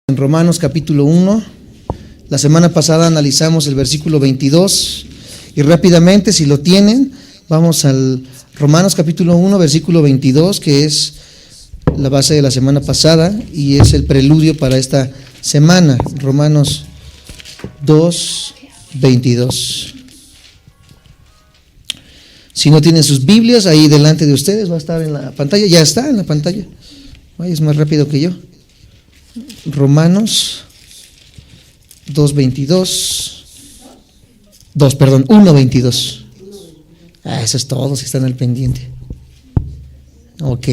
En Romanos capítulo 1, la semana pasada analizamos el versículo 22 y rápidamente, si lo tienen, vamos al Romanos capítulo 1, versículo 22, que es la base de la semana pasada y es el preludio para esta semana. Romanos 2, 22. Si no tienen sus Biblias, ahí delante de ustedes va a estar en la pantalla, ya está en la pantalla. Ay, es más rápido que yo. Romanos 1:22. Eso es todo, si están al pendiente. Ok.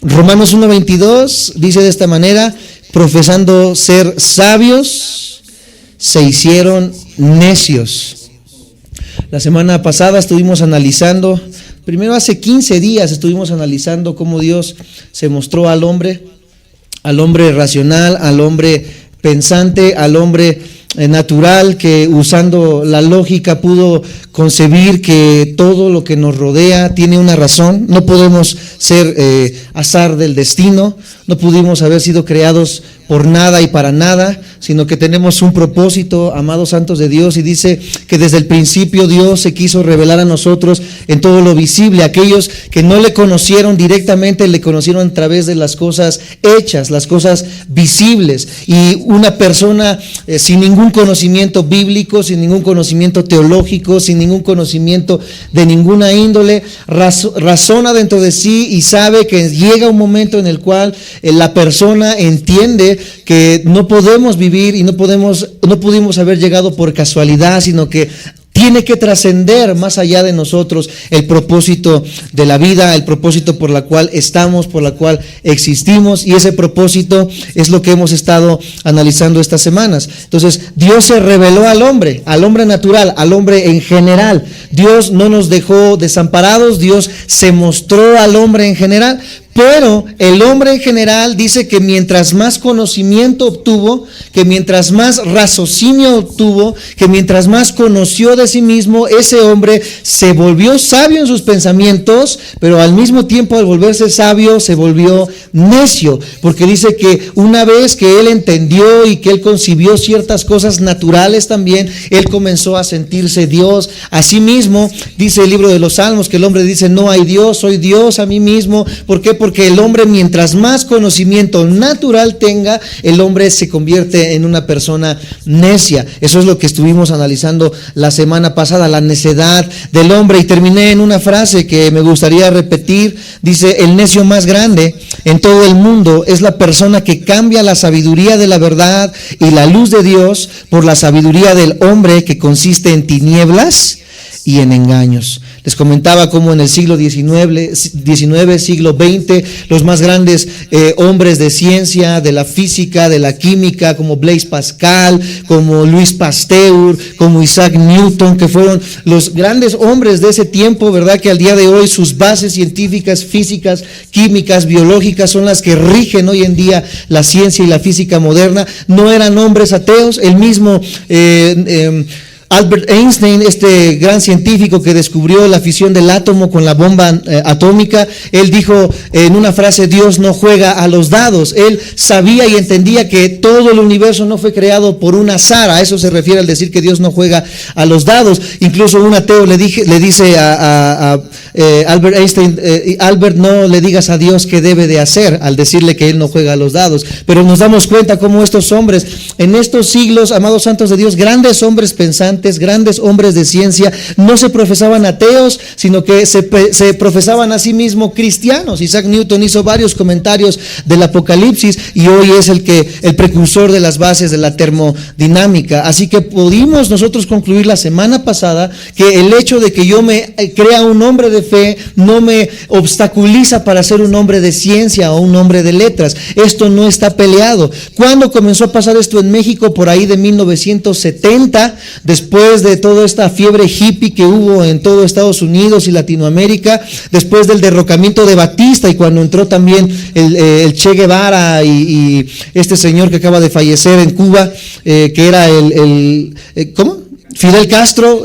Romanos 1:22 dice de esta manera: profesando ser sabios, se hicieron necios. La semana pasada estuvimos analizando, primero hace 15 días estuvimos analizando cómo Dios se mostró al hombre racional, al hombre pensante, al hombre natural, que usando la lógica pudo concebir que todo lo que nos rodea tiene una razón. No podemos ser azar del destino, no pudimos haber sido creados por nada y para nada, sino que tenemos un propósito, amados santos de Dios, y dice que desde el principio Dios se quiso revelar a nosotros en todo lo visible. Aquellos que no le conocieron directamente, le conocieron a través de las cosas hechas, las cosas visibles. Y una persona sin ningún conocimiento bíblico, sin ningún conocimiento teológico, sin ningún conocimiento de ninguna índole, razona dentro de sí y sabe que llega un momento en el cual la persona entiende que no podemos vivir y no pudimos haber llegado por casualidad, sino que tiene que trascender más allá de nosotros el propósito de la vida, el propósito por la cual estamos, por la cual existimos, y ese propósito es lo que hemos estado analizando estas semanas. Entonces, Dios se reveló al hombre natural, al hombre en general. Dios no nos dejó desamparados, Dios se mostró al hombre en general. Pero el hombre en general dice que mientras más conocimiento obtuvo, que mientras más raciocinio obtuvo, que mientras más conoció de sí mismo, ese hombre se volvió sabio en sus pensamientos, pero al mismo tiempo al volverse sabio se volvió necio, porque dice que una vez que él entendió y que él concibió ciertas cosas naturales también, él comenzó a sentirse Dios. Asimismo, dice el libro de los Salmos que el hombre dice: no hay Dios, soy Dios a mí mismo. ¿Por qué? Porque el hombre, mientras más conocimiento natural tenga, el hombre se convierte en una persona necia. Eso es lo que estuvimos analizando la semana pasada, la necedad del hombre. Y terminé en una frase que me gustaría repetir. Dice: el necio más grande en todo el mundo es la persona que cambia la sabiduría de la verdad y la luz de Dios por la sabiduría del hombre, que consiste en tinieblas y en engaños. Les comentaba cómo en el siglo XIX, siglo XX, los más grandes hombres de ciencia, de la física, de la química, como Blaise Pascal, como Louis Pasteur, como Isaac Newton, que fueron los grandes hombres de ese tiempo, ¿verdad? Que al día de hoy sus bases científicas, físicas, químicas, biológicas son las que rigen hoy en día la ciencia y la física moderna. No eran hombres ateos. El mismo Albert Einstein, este gran científico que descubrió la fisión del átomo con la bomba atómica, él dijo en una frase: Dios no juega a los dados. Él sabía y entendía que todo el universo no fue creado por un azar. A eso se refiere al decir que Dios no juega a los dados. Incluso un ateo le dice a Albert Einstein: Albert, no le digas a Dios qué debe de hacer, al decirle que Él no juega a los dados. Pero nos damos cuenta cómo estos hombres, en estos siglos, amados santos de Dios, grandes hombres pensantes, grandes hombres de ciencia, no se profesaban ateos, sino que se profesaban a sí mismos cristianos. Isaac Newton hizo varios comentarios del Apocalipsis y hoy es el precursor de las bases de la termodinámica. Así que pudimos nosotros concluir la semana pasada que el hecho de que yo me crea un hombre de fe no me obstaculiza para ser un hombre de ciencia o un hombre de letras. Esto no está peleado. ¿Cuándo comenzó a pasar esto en México? Por ahí de 1970, después de toda esta fiebre hippie que hubo en todo Estados Unidos y Latinoamérica, después del derrocamiento de Batista y cuando entró también el Che Guevara y este señor que acaba de fallecer en Cuba, que era ¿cómo? Fidel Castro,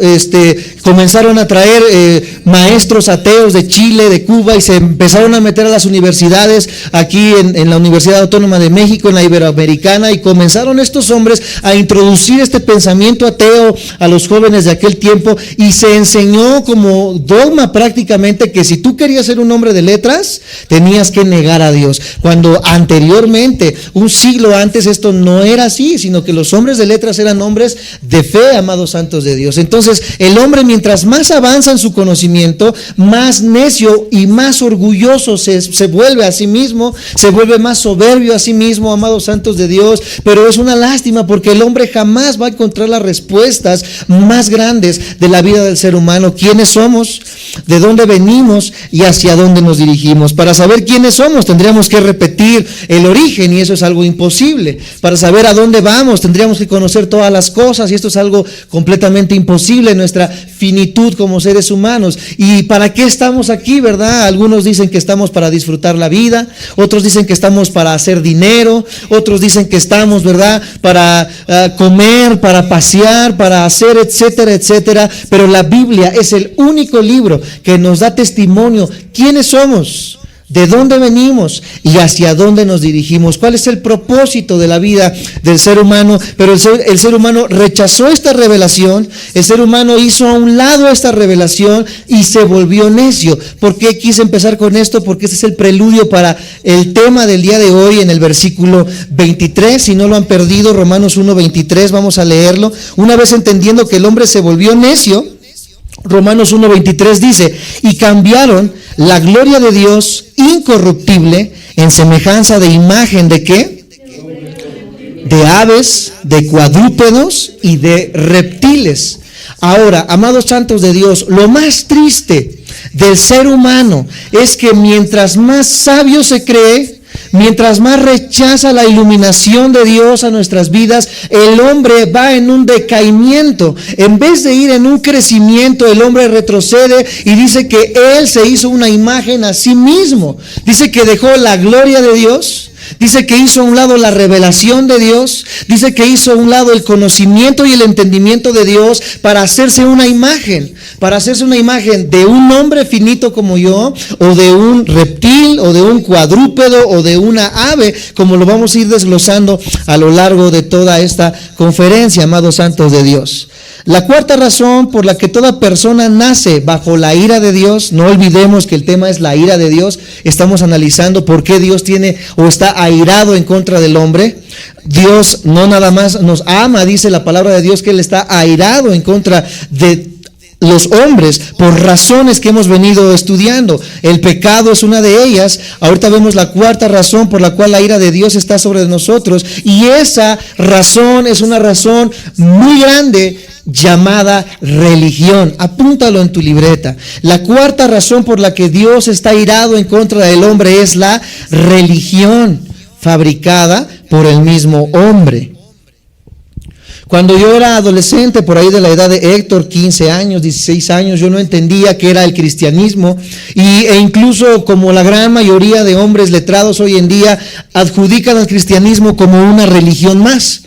comenzaron a traer maestros ateos de Chile, de Cuba, y se empezaron a meter a las universidades, aquí en la Universidad Autónoma de México, en la Iberoamericana, y comenzaron estos hombres a introducir este pensamiento ateo a los jóvenes de aquel tiempo, y se enseñó como dogma prácticamente que si tú querías ser un hombre de letras, tenías que negar a Dios, cuando anteriormente, un siglo antes, esto no era así, sino que los hombres de letras eran hombres de fe, amados santos de Dios. Entonces, el hombre, mientras más avanza en su conocimiento, más necio y más orgulloso se vuelve a sí mismo, se vuelve más soberbio a sí mismo, amados santos de Dios. Pero es una lástima, porque el hombre jamás va a encontrar las respuestas más grandes de la vida del ser humano: quiénes somos, de dónde venimos y hacia dónde nos dirigimos. Para saber quiénes somos, tendríamos que repetir el origen, y eso es algo imposible. Para saber a dónde vamos, tendríamos que conocer todas las cosas, y esto es algo completamente imposible en nuestra finitud como seres humanos. ¿Y para qué estamos aquí, verdad? Algunos dicen que estamos para disfrutar la vida, otros dicen que estamos para hacer dinero, otros dicen que estamos, ¿verdad?, para comer, para pasear, para hacer, etcétera, etcétera. Pero la Biblia es el único libro que nos da testimonio quiénes somos, de dónde venimos y hacia dónde nos dirigimos, cuál es el propósito de la vida del ser humano. Pero el ser humano rechazó esta revelación, el ser humano hizo a un lado esta revelación y se volvió necio. ¿Por qué quise empezar con esto? Porque este es el preludio para el tema del día de hoy, en el versículo 23. Si no lo han perdido, Romanos 1:23, vamos a leerlo. Una vez entendiendo que el hombre se volvió necio, Romanos 1:23 dice: y cambiaron la gloria de Dios incorruptible en semejanza de imagen ¿de qué? De aves, de cuadrúpedos y de reptiles. Ahora, amados santos de Dios, lo más triste del ser humano es que mientras más sabio se cree, mientras más rechaza la iluminación de Dios a nuestras vidas, el hombre va en un decaimiento. En vez de ir en un crecimiento, el hombre retrocede y dice que él se hizo una imagen a sí mismo. Dice que dejó la gloria de Dios. Dice que hizo a un lado la revelación de Dios. Dice que hizo a un lado el conocimiento y el entendimiento de Dios para hacerse una imagen. Para hacerse una imagen de un hombre finito como yo, o de un reptil, o de un cuadrúpedo, o de una ave, como lo vamos a ir desglosando a lo largo de toda esta conferencia, amados santos de Dios. La cuarta razón por la que toda persona nace bajo la ira de Dios, no olvidemos que el tema es la ira de Dios, estamos analizando por qué Dios tiene o está airado en contra del hombre. Dios no nada más nos ama, dice la palabra de Dios, que Él está airado en contra de los hombres por razones que hemos venido estudiando. El pecado es una de ellas. Ahorita vemos la cuarta razón por la cual la ira de Dios está sobre nosotros, y esa razón es una razón muy grande llamada religión. Apúntalo en tu libreta. La cuarta razón por la que Dios está airado en contra del hombre es la religión fabricada por el mismo hombre. Cuando yo era adolescente, por ahí de la edad de Héctor, 15 años, 16 años, yo no entendía qué era el cristianismo, e incluso como la gran mayoría de hombres letrados hoy en día adjudican al cristianismo como una religión más.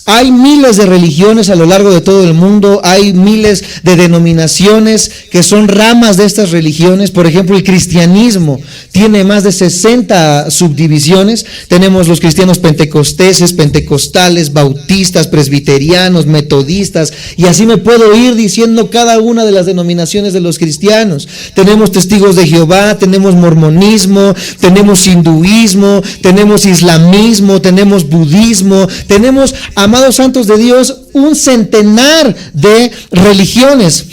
Hay miles de religiones a lo largo de todo el mundo, hay miles de denominaciones que son ramas de estas religiones. Por ejemplo, el cristianismo tiene más de 60 subdivisiones. Tenemos los cristianos pentecosteses, pentecostales, bautistas, presbiterianos, metodistas, y así me puedo ir diciendo cada una de las denominaciones de los cristianos. Tenemos testigos de Jehová, tenemos mormonismo, tenemos hinduismo, tenemos islamismo, tenemos budismo, tenemos, amados santos de Dios, un centenar de religiones.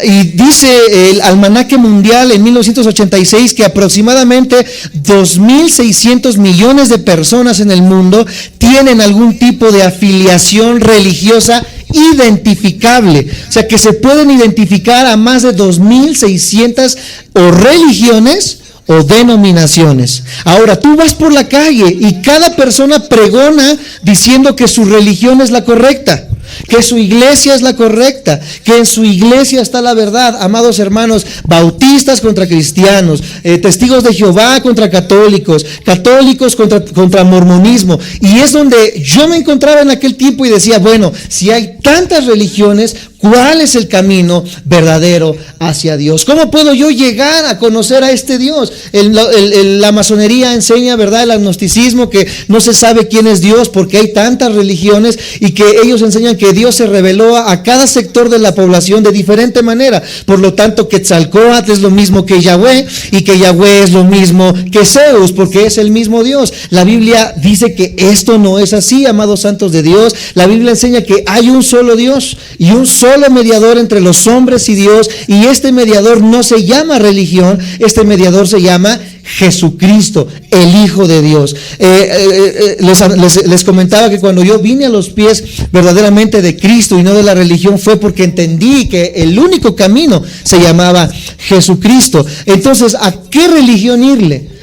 Y dice el Almanaque Mundial en 1986 que aproximadamente 2.600 millones de personas en el mundo tienen algún tipo de afiliación religiosa identificable. O sea, que se pueden identificar a más de 2.600 o religiones o denominaciones. Ahora, tú vas por la calle y cada persona pregona diciendo que su religión es la correcta, que su iglesia es la correcta, que en su iglesia está la verdad. Amados hermanos, bautistas contra cristianos, testigos de Jehová contra católicos, católicos contra mormonismo. Y es donde yo me encontraba en aquel tiempo y decía, bueno, si hay tantas religiones, ¿Cuál es el camino verdadero hacia Dios? ¿Cómo puedo yo llegar a conocer a este Dios? La masonería enseña, ¿verdad?, el agnosticismo, que no se sabe quién es Dios porque hay tantas religiones, y que ellos enseñan que Dios se reveló a cada sector de la población de diferente manera. Por lo tanto, Quetzalcóatl es lo mismo que Yahweh, y que Yahweh es lo mismo que Zeus, porque es el mismo Dios. La Biblia dice que esto no es así, amados santos de Dios. La Biblia enseña que hay un solo Dios y un solo mediador entre los hombres y Dios, y este mediador no se llama religión, este mediador se llama Jesucristo, el Hijo de Dios. Les comentaba que cuando yo vine a los pies verdaderamente de Cristo y no de la religión, fue porque entendí que el único camino se llamaba Jesucristo. Entonces, ¿a qué religión irle?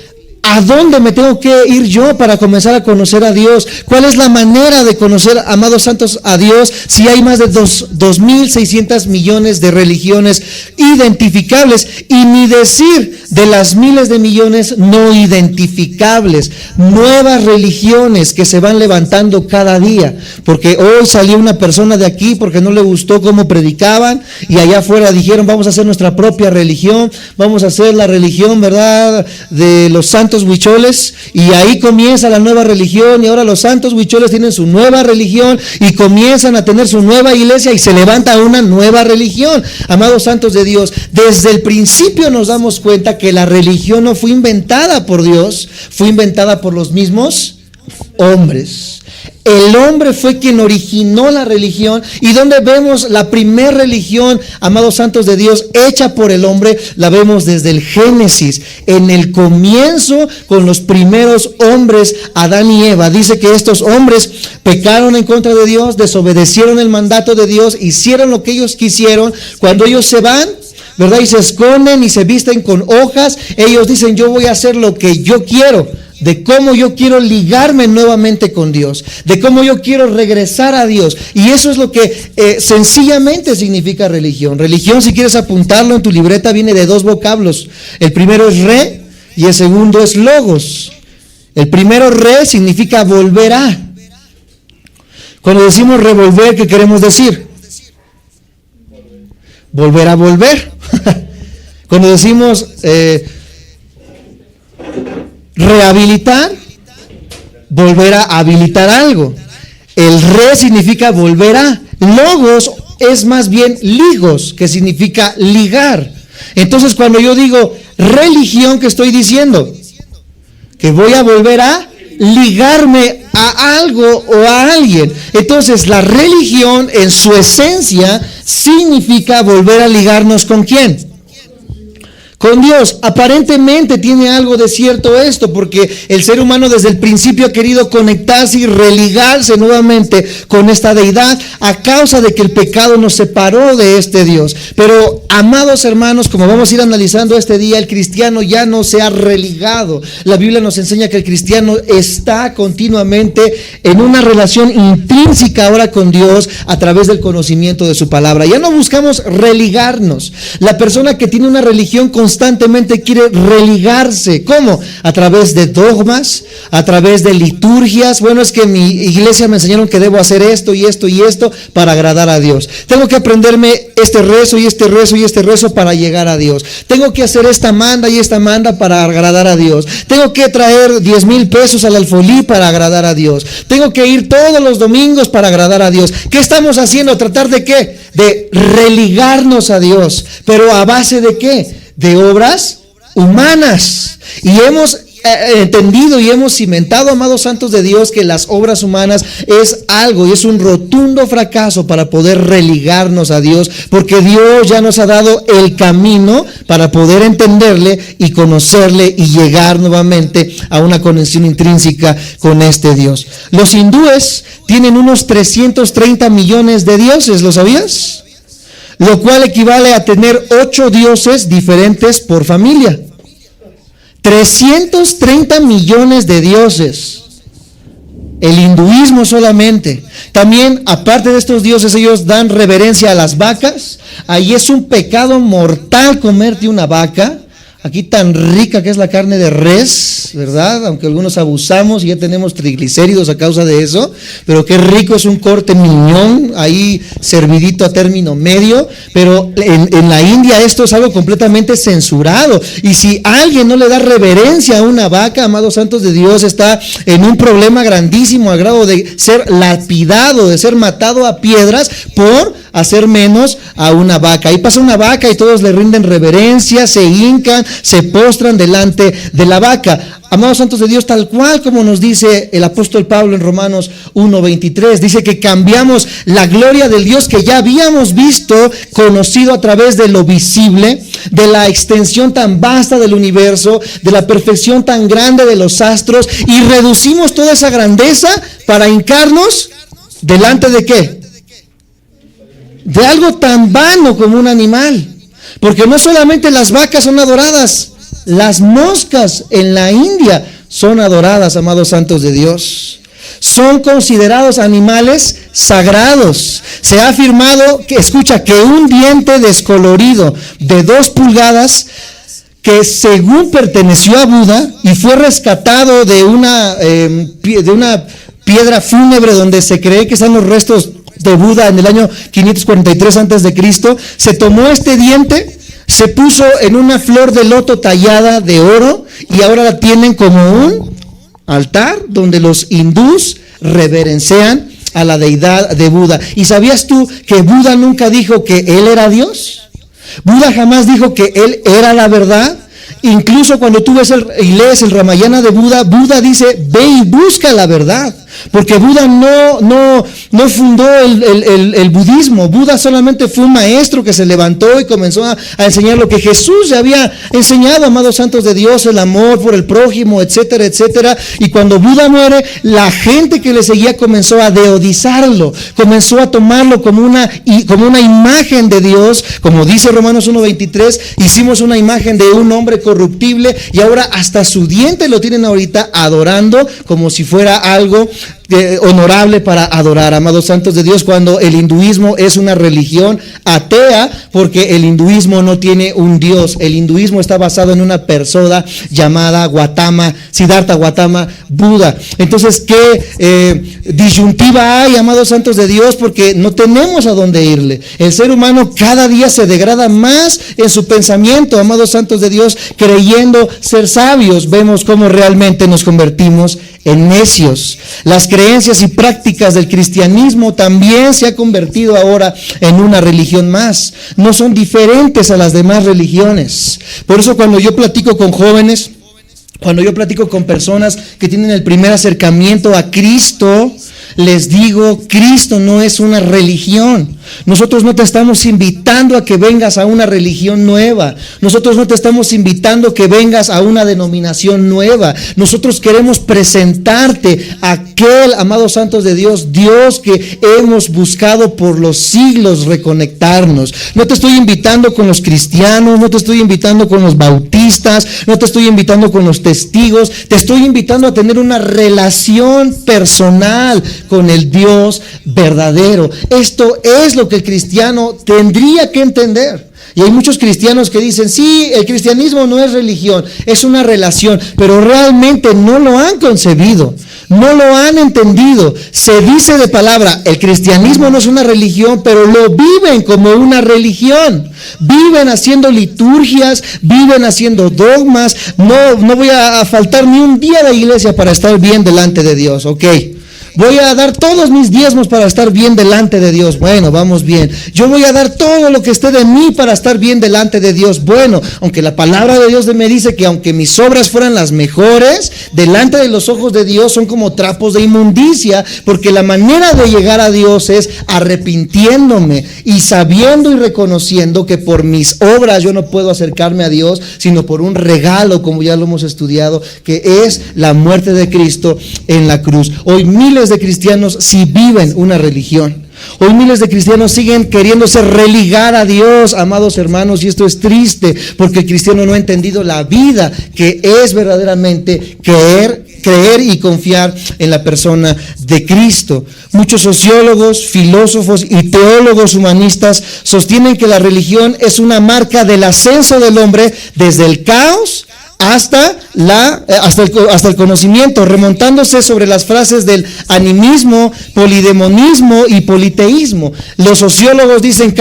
¿A dónde me tengo que ir yo para comenzar a conocer a Dios? ¿Cuál es la manera de conocer, amados santos, a Dios, si hay más de 2.600 millones de religiones identificables, y ni decir de las miles de millones no identificables? Nuevas religiones que se van levantando cada día, porque hoy salió una persona de aquí porque no le gustó cómo predicaban, y allá afuera dijeron: vamos a hacer nuestra propia religión, vamos a hacer la religión, ¿verdad?, de los santos huicholes, y ahí comienza la nueva religión, y ahora los santos huicholes tienen su nueva religión y comienzan a tener su nueva iglesia, y se levanta una nueva religión. Amados santos de Dios, desde el principio nos damos cuenta que la religión no fue inventada por Dios, fue inventada por los mismos hombres. El hombre fue quien originó la religión. ¿Y donde vemos la primera religión, amados santos de Dios, hecha por el hombre? La vemos desde el Génesis, en el comienzo, con los primeros hombres, Adán y Eva. Dice que estos hombres pecaron en contra de Dios, desobedecieron el mandato de Dios, hicieron lo que ellos quisieron. Cuando ellos se van, ¿verdad?, y se esconden y se visten con hojas, ellos dicen: yo voy a hacer lo que yo quiero, de cómo yo quiero ligarme nuevamente con Dios, de cómo yo quiero regresar a Dios. Y eso es lo que sencillamente significa religión. Religión, si quieres apuntarlo en tu libreta, viene de dos vocablos. El primero es re y el segundo es logos. El primero, re, significa volver a. Cuando decimos revolver, ¿qué queremos decir? Volver a volver. Cuando decimos rehabilitar, volver a habilitar algo. El re significa volver a. Logos es más bien ligos, que significa ligar. Entonces, cuando yo digo religión, ¿qué estoy diciendo? Que voy a volver a ligarme a algo o a alguien. Entonces, la religión en su esencia significa volver a ligarnos ¿con quién? Con Dios. Aparentemente tiene algo de cierto esto, porque el ser humano desde el principio ha querido conectarse y religarse nuevamente con esta deidad, a causa de que el pecado nos separó de este Dios. Pero, amados hermanos, como vamos a ir analizando este día, el cristiano ya no se ha religado. La Biblia nos enseña que el cristiano está continuamente en una relación intrínseca ahora con Dios, a través del conocimiento de su palabra. Ya no buscamos religarnos. La persona que tiene una religión constantemente quiere religarse. ¿Cómo? A través de dogmas, a través de liturgias. Bueno, es que en mi iglesia me enseñaron que debo hacer esto y esto y esto para agradar a Dios. Tengo que aprenderme este rezo y este rezo y este rezo para llegar a Dios. Tengo que hacer esta manda y esta manda para agradar a Dios. Tengo que traer 10,000 pesos al alfolí para agradar a Dios. Tengo que ir todos los domingos para agradar a Dios. ¿Qué estamos haciendo? ¿Tratar de qué? De religarnos a Dios. ¿Pero a base de qué? De obras humanas. Y hemos entendido y hemos cimentado, amados santos de Dios, que las obras humanas es algo y es un rotundo fracaso para poder religarnos a Dios, porque Dios ya nos ha dado el camino para poder entenderle y conocerle y llegar nuevamente a una conexión intrínseca con este Dios. Los hindúes tienen unos 330 millones de dioses, ¿lo sabías? Lo cual equivale a tener 8 dioses diferentes por familia. 330 millones de dioses. El hinduismo solamente. También, aparte de estos dioses, ellos dan reverencia a las vacas. Ahí es un pecado mortal comerte una vaca. Aquí tan rica que es la carne de res, ¿verdad? Aunque algunos abusamos y ya tenemos triglicéridos a causa de eso, pero qué rico es un corte miñón, ahí servidito a término medio, pero en la India esto es algo completamente censurado, y si alguien no le da reverencia a una vaca, amados santos de Dios, está en un problema grandísimo a grado de ser lapidado, de ser matado a piedras por hacer menos a una vaca. Ahí pasa una vaca y todos le rinden reverencia, se hincan, se postran delante de la vaca. Amados santos de Dios, tal cual como nos dice el apóstol Pablo en Romanos 1:23, dice que cambiamos la gloria del Dios que ya habíamos visto, conocido a través de lo visible, de la extensión tan vasta del universo, de la perfección tan grande de los astros, y reducimos toda esa grandeza para hincarnos delante de ¿qué? De algo tan vano como un animal. Porque no solamente las vacas son adoradas, las moscas en la India son adoradas, amados santos de Dios. Son considerados animales sagrados. Se ha afirmado que, escucha, que un diente descolorido de 2 pulgadas, que según perteneció a Buda y fue rescatado de una piedra fúnebre donde se cree que están los restos de Buda en el año 543 a.C., se tomó este diente, se puso en una flor de loto tallada de oro y ahora la tienen como un altar donde los hindús reverencian a la deidad de Buda. ¿Y sabías tú que Buda nunca dijo que él era Dios? Buda jamás dijo que él era la verdad. Incluso cuando tú ves y lees el Ramayana de Buda, Buda dice, ve y busca la verdad. Porque Buda no fundó el budismo. Buda solamente fue un maestro que se levantó y comenzó a enseñar lo que Jesús ya había enseñado, amados santos de Dios, el amor por el prójimo, etcétera, etcétera. Y cuando Buda muere, la gente que le seguía comenzó a deodizarlo, comenzó a tomarlo como una imagen de Dios. Como dice Romanos 1:23, hicimos una imagen de un hombre corruptible y ahora hasta su diente lo tienen ahorita adorando como si fuera algo honorable para adorar, amados santos de Dios, cuando el hinduismo es una religión atea, porque el hinduismo no tiene un Dios. El hinduismo está basado en una persona llamada Siddhartha Gautama Buda. Entonces, ¿qué disyuntiva hay, amados santos de Dios? Porque no tenemos a dónde irle. El ser humano cada día se degrada más en su pensamiento, amados santos de Dios, creyendo ser sabios. Vemos cómo realmente nos convertimos en necios. Las creencias y prácticas del cristianismo también se ha convertido ahora en una religión más. No son diferentes a las demás religiones. Por eso cuando yo platico con jóvenes, cuando yo platico con personas que tienen el primer acercamiento a Cristo, les digo, Cristo no es una religión. Nosotros no te estamos invitando a que vengas a una religión nueva. Nosotros no te estamos invitando a que vengas a una denominación nueva. Nosotros queremos presentarte a aquel, amados santos de Dios, Dios que hemos buscado por los siglos reconectarnos. No te estoy invitando con los cristianos, no te estoy invitando con los bautistas, no te estoy invitando con los testigos. Te estoy invitando a tener una relación personal con el Dios verdadero. Esto es lo que el cristiano tendría que entender. Y hay muchos cristianos que dicen, sí, el cristianismo no es religión, es una relación, pero realmente no lo han concebido, no lo han entendido. Se dice de palabra, el cristianismo no es una religión, pero lo viven como una religión. Viven haciendo liturgias, viven haciendo dogmas. No voy a faltar ni un día de la iglesia para estar bien delante de Dios, ok. Voy a dar todos mis diezmos para estar bien delante de Dios. Bueno, vamos bien. Yo voy a dar todo lo que esté de mí para estar bien delante de Dios. Bueno, aunque la palabra de Dios me dice que aunque mis obras fueran las mejores, delante de los ojos de Dios son como trapos de inmundicia, porque la manera de llegar a Dios es arrepintiéndome y sabiendo y reconociendo que por mis obras yo no puedo acercarme a Dios, sino por un regalo, como ya lo hemos estudiado, que es la muerte de Cristo en la cruz. Hoy miles de cristianos sí viven una religión. Hoy miles de cristianos siguen queriéndose religar a Dios, amados hermanos, y esto es triste porque el cristiano no ha entendido la vida que es verdaderamente creer creer y confiar en la persona de Cristo. Muchos sociólogos, filósofos y teólogos humanistas sostienen que la religión es una marca del ascenso del hombre desde el caos hasta el conocimiento, remontándose sobre las frases del animismo, polidemonismo y politeísmo. Los sociólogos dicen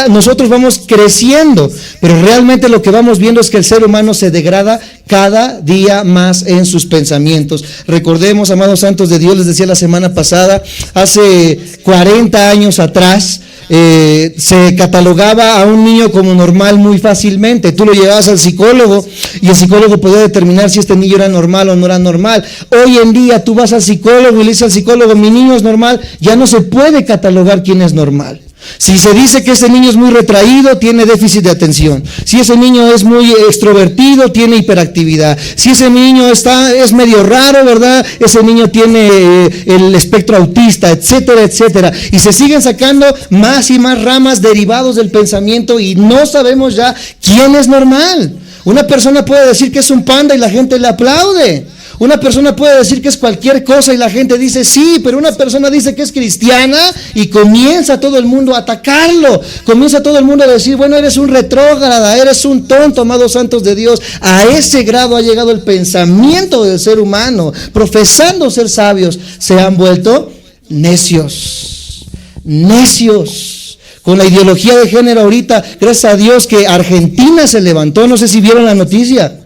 nosotros vamos creciendo, pero realmente lo que vamos viendo es que el ser humano se degrada cada día más en sus pensamientos. Recordemos, amados santos de Dios, les decía la semana pasada, hace 40 años atrás, se catalogaba a un niño como normal muy fácilmente. Tú lo llevabas al psicólogo y el psicólogo podía determinar si este niño era normal o no era normal. Hoy en día tú vas al psicólogo y le dices al psicólogo, mi niño es normal, ya no se puede catalogar quién es normal. Si se dice que ese niño es muy retraído, tiene déficit de atención. Si ese niño es muy extrovertido, tiene hiperactividad. Si ese niño es medio raro, ¿verdad? Ese niño tiene el espectro autista, etcétera, etcétera. Y se siguen sacando más y más ramas derivados del pensamiento y no sabemos ya quién es normal. Una persona puede decir que es un panda y la gente le aplaude. Una persona puede decir que es cualquier cosa y la gente dice sí, pero una persona dice que es cristiana y comienza todo el mundo a atacarlo. Comienza todo el mundo a decir, bueno, eres un retrógrada, eres un tonto, amados santos de Dios. A ese grado ha llegado el pensamiento del ser humano. Profesando ser sabios, se han vuelto necios. Necios. Con la ideología de género ahorita, gracias a Dios que Argentina se levantó, no sé si vieron la noticia.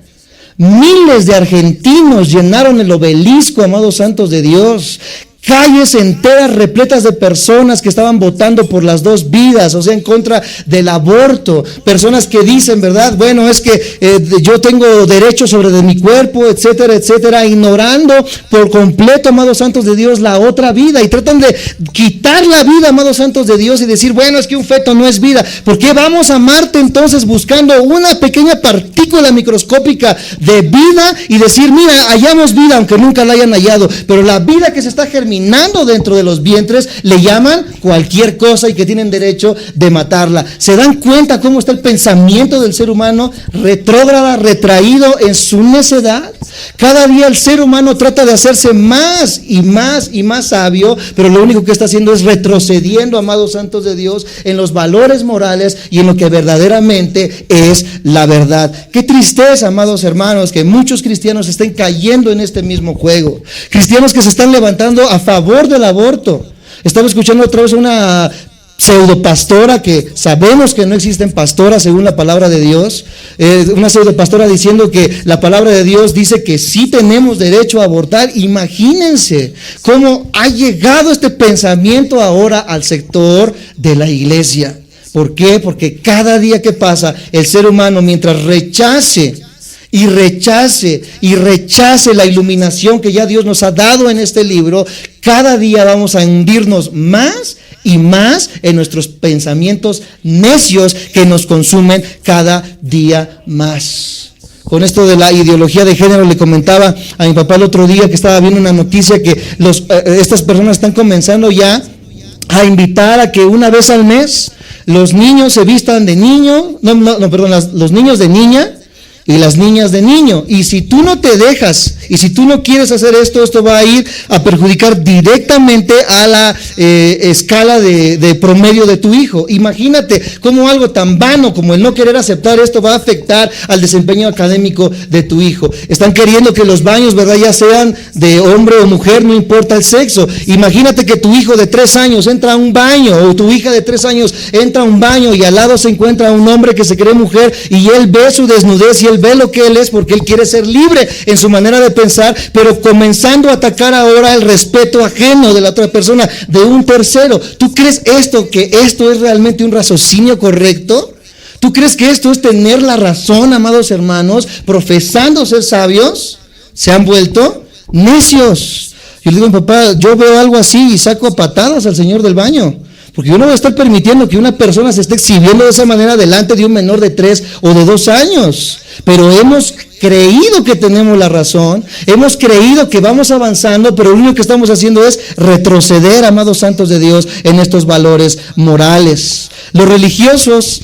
Miles de argentinos llenaron el obelisco, amados santos de Dios. Calles enteras repletas de personas que estaban votando por las dos vidas, o sea, en contra del aborto. Personas que dicen, ¿verdad? Bueno, es que yo tengo derecho sobre de mi cuerpo, etcétera, etcétera, ignorando por completo, amados santos de Dios, la otra vida. Y tratan de quitar la vida, amados santos de Dios, y decir, bueno, es que un feto no es vida. ¿Por qué vamos a Marte entonces buscando una pequeña partícula microscópica de vida y decir, mira, hallamos vida, aunque nunca la hayan hallado, pero la vida que se está germinando dentro de los vientres, le llaman cualquier cosa y que tienen derecho de matarla? ¿Se dan cuenta cómo está el pensamiento del ser humano retrógrada, retraído en su necedad? Cada día el ser humano trata de hacerse más y más y más sabio, pero lo único que está haciendo es retrocediendo, amados santos de Dios, en los valores morales y en lo que verdaderamente es la verdad. Qué tristeza, amados hermanos, que muchos cristianos estén cayendo en este mismo juego. Cristianos que se están levantando a favor del aborto. Estaba escuchando otra vez una pseudopastora, que sabemos que no existen pastoras según la palabra de Dios, una pseudopastora diciendo que la palabra de Dios dice que sí tenemos derecho a abortar. Imagínense cómo ha llegado este pensamiento ahora al sector de la iglesia. ¿Por qué? Porque cada día que pasa el ser humano, mientras rechace la iluminación que ya Dios nos ha dado en este libro, cada día vamos a hundirnos más y más en nuestros pensamientos necios que nos consumen cada día más. Con esto de la ideología de género, le comentaba a mi papá el otro día que estaba viendo una noticia que estas personas están comenzando ya a invitar a que una vez al mes los niños se vistan de niño, los niños de niña y las niñas de niño. Y si tú no te dejas, y si tú no quieres hacer esto va a ir a perjudicar directamente a la escala de promedio de tu hijo. Imagínate cómo algo tan vano como el no querer aceptar esto va a afectar al desempeño académico de tu hijo. Están queriendo que los baños, ¿verdad?, ya sean de hombre o mujer, no importa el sexo. Imagínate que tu hijo de 3 años entra a un baño, o tu hija de 3 años entra a un baño y al lado se encuentra un hombre que se cree mujer y él ve su desnudez y él ve lo que él es porque él quiere ser libre en su manera de pensar, pero comenzando a atacar ahora el respeto ajeno de la otra persona, de un tercero. ¿Tú crees que esto es realmente un raciocinio correcto? ¿Tú crees que esto es tener la razón, amados hermanos? Profesando ser sabios, se han vuelto necios. Yo le digo, papá, yo veo algo así y saco a patadas al señor del baño. Porque yo no voy a estar permitiendo que una persona se esté exhibiendo de esa manera delante de un menor de 3 o de 2 años. Pero hemos creído que tenemos la razón, hemos creído que vamos avanzando, pero lo único que estamos haciendo es retroceder, amados santos de Dios, en estos valores morales. Las religiones,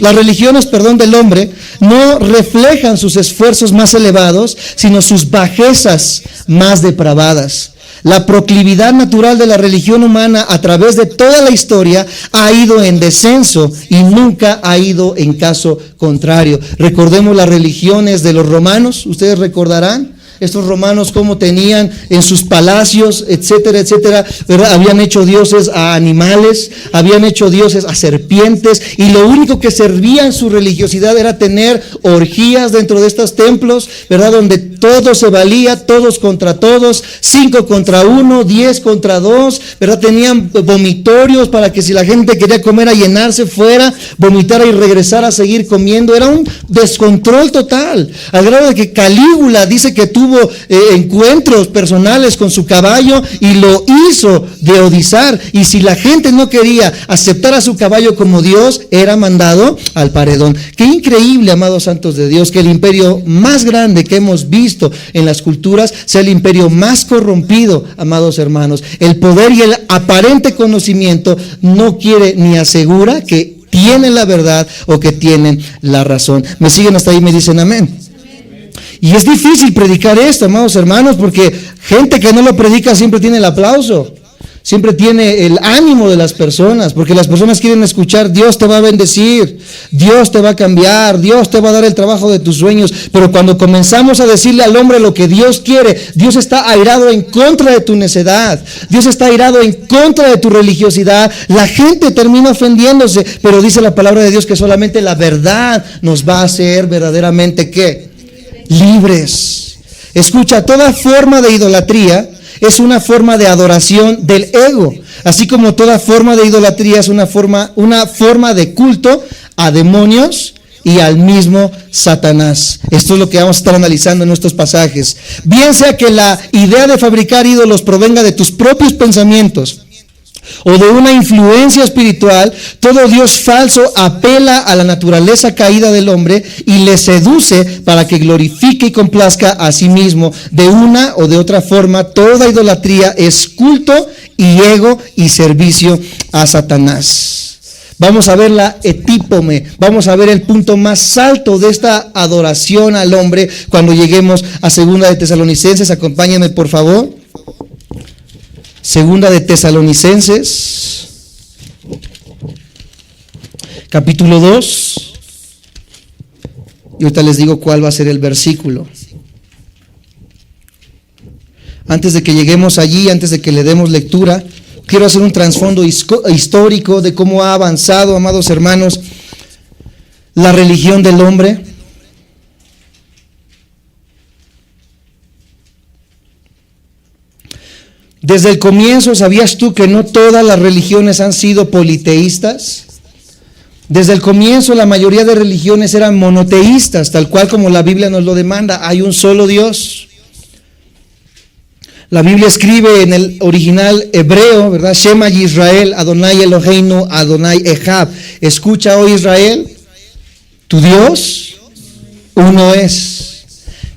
del hombre no reflejan sus esfuerzos más elevados, sino sus bajezas más depravadas. La proclividad natural de la religión humana a través de toda la historia ha ido en descenso y nunca ha ido en caso contrario. Recordemos las religiones de los romanos, ustedes recordarán. Estos romanos cómo tenían en sus palacios, etcétera, etcétera, ¿verdad? Habían hecho dioses a animales, habían hecho dioses a serpientes, y lo único que servía en su religiosidad era tener orgías dentro de estos templos, ¿verdad? Donde todo se valía, todos contra todos, 5 contra 1, 10 contra 2, ¿verdad? Tenían vomitorios para que si la gente quería comer a llenarse fuera, vomitara y regresara a seguir comiendo. Era un descontrol total, al grado de que Calígula dice que tuvo encuentros personales con su caballo y lo hizo deodizar, y si la gente no quería aceptar a su caballo como Dios, era mandado al paredón. Qué increíble, amados santos de Dios, que el imperio más grande que hemos visto en las culturas sea el imperio más corrompido, amados hermanos. El poder y el aparente conocimiento no quiere ni asegura que tienen la verdad o que tienen la razón. ¿Me siguen hasta ahí? ¿Me dicen amén? Y es difícil predicar esto, amados hermanos, porque gente que no lo predica siempre tiene el aplauso, siempre tiene el ánimo de las personas, porque las personas quieren escuchar: Dios te va a bendecir, Dios te va a cambiar, Dios te va a dar el trabajo de tus sueños. Pero cuando comenzamos a decirle al hombre lo que Dios quiere, Dios está airado en contra de tu necedad, Dios está airado en contra de tu religiosidad, la gente termina ofendiéndose. Pero dice la palabra de Dios que solamente la verdad nos va a hacer verdaderamente ¿qué? Libres. Escucha, toda forma de idolatría es una forma de adoración del ego, así como toda forma de idolatría es una forma de culto a demonios y al mismo Satanás. Esto es lo que vamos a estar analizando en nuestros pasajes. Bien sea que la idea de fabricar ídolos provenga de tus propios pensamientos o de una influencia espiritual, todo Dios falso apela a la naturaleza caída del hombre y le seduce para que glorifique y complazca a sí mismo. De una o de otra forma, toda idolatría es culto y ego y servicio a Satanás. Vamos a ver la etípome, vamos a ver el punto más alto de esta adoración al hombre cuando lleguemos a Segunda de Tesalonicenses. Acompáñenme, por favor. Segunda de Tesalonicenses, capítulo 2, y ahorita les digo cuál va a ser el versículo. Antes de que lleguemos allí, antes de que le demos lectura, quiero hacer un trasfondo histórico de cómo ha avanzado, amados hermanos, la religión del hombre. Desde el comienzo, ¿sabías tú que no todas las religiones han sido politeístas? Desde el comienzo la mayoría de religiones eran monoteístas, tal cual como la Biblia nos lo demanda. Hay un solo Dios. La Biblia escribe en el original hebreo, ¿verdad? Shema Yisrael, Adonai Eloheinu, Adonai Echad. Escucha, oh Israel, tu Dios uno es.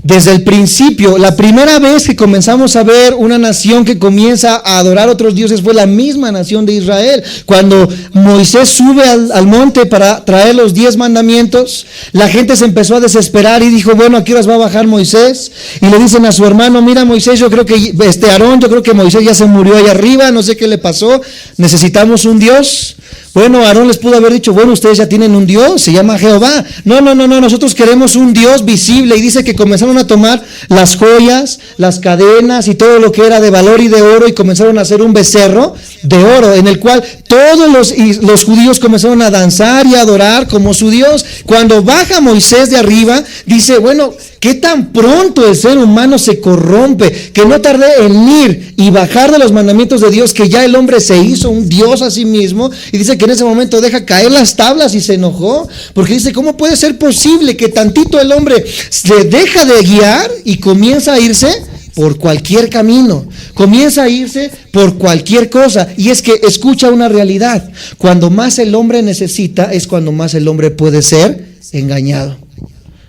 Desde el principio, la primera vez que comenzamos a ver una nación que comienza a adorar a otros dioses fue la misma nación de Israel. Cuando Moisés sube al monte para traer los 10 mandamientos, la gente se empezó a desesperar y dijo: bueno, ¿a qué horas va a bajar Moisés? Y le dicen a su hermano: mira, Moisés, yo creo que Aarón, yo creo que Moisés ya se murió allá arriba, no sé qué le pasó, necesitamos un Dios. Bueno, Aarón les pudo haber dicho: bueno, ustedes ya tienen un Dios, se llama Jehová. No, nosotros queremos un Dios visible. Y dice que comenzaron a tomar las joyas, las cadenas y todo lo que era de valor y de oro, y comenzaron a hacer un becerro de oro, en el cual todos los judíos comenzaron a danzar y a adorar como su Dios. Cuando baja Moisés de arriba, dice: bueno, ¿qué tan pronto el ser humano se corrompe? Que no tardé en ir y bajar de los mandamientos de Dios, que ya el hombre se hizo un Dios a sí mismo. Y dice que en ese momento deja caer las tablas y se enojó, porque dice: ¿cómo puede ser posible que tantito el hombre se deja de guiar y comienza a irse por cualquier camino, comienza a irse por cualquier cosa? Y es que escucha una realidad: cuando más el hombre necesita es cuando más el hombre puede ser engañado.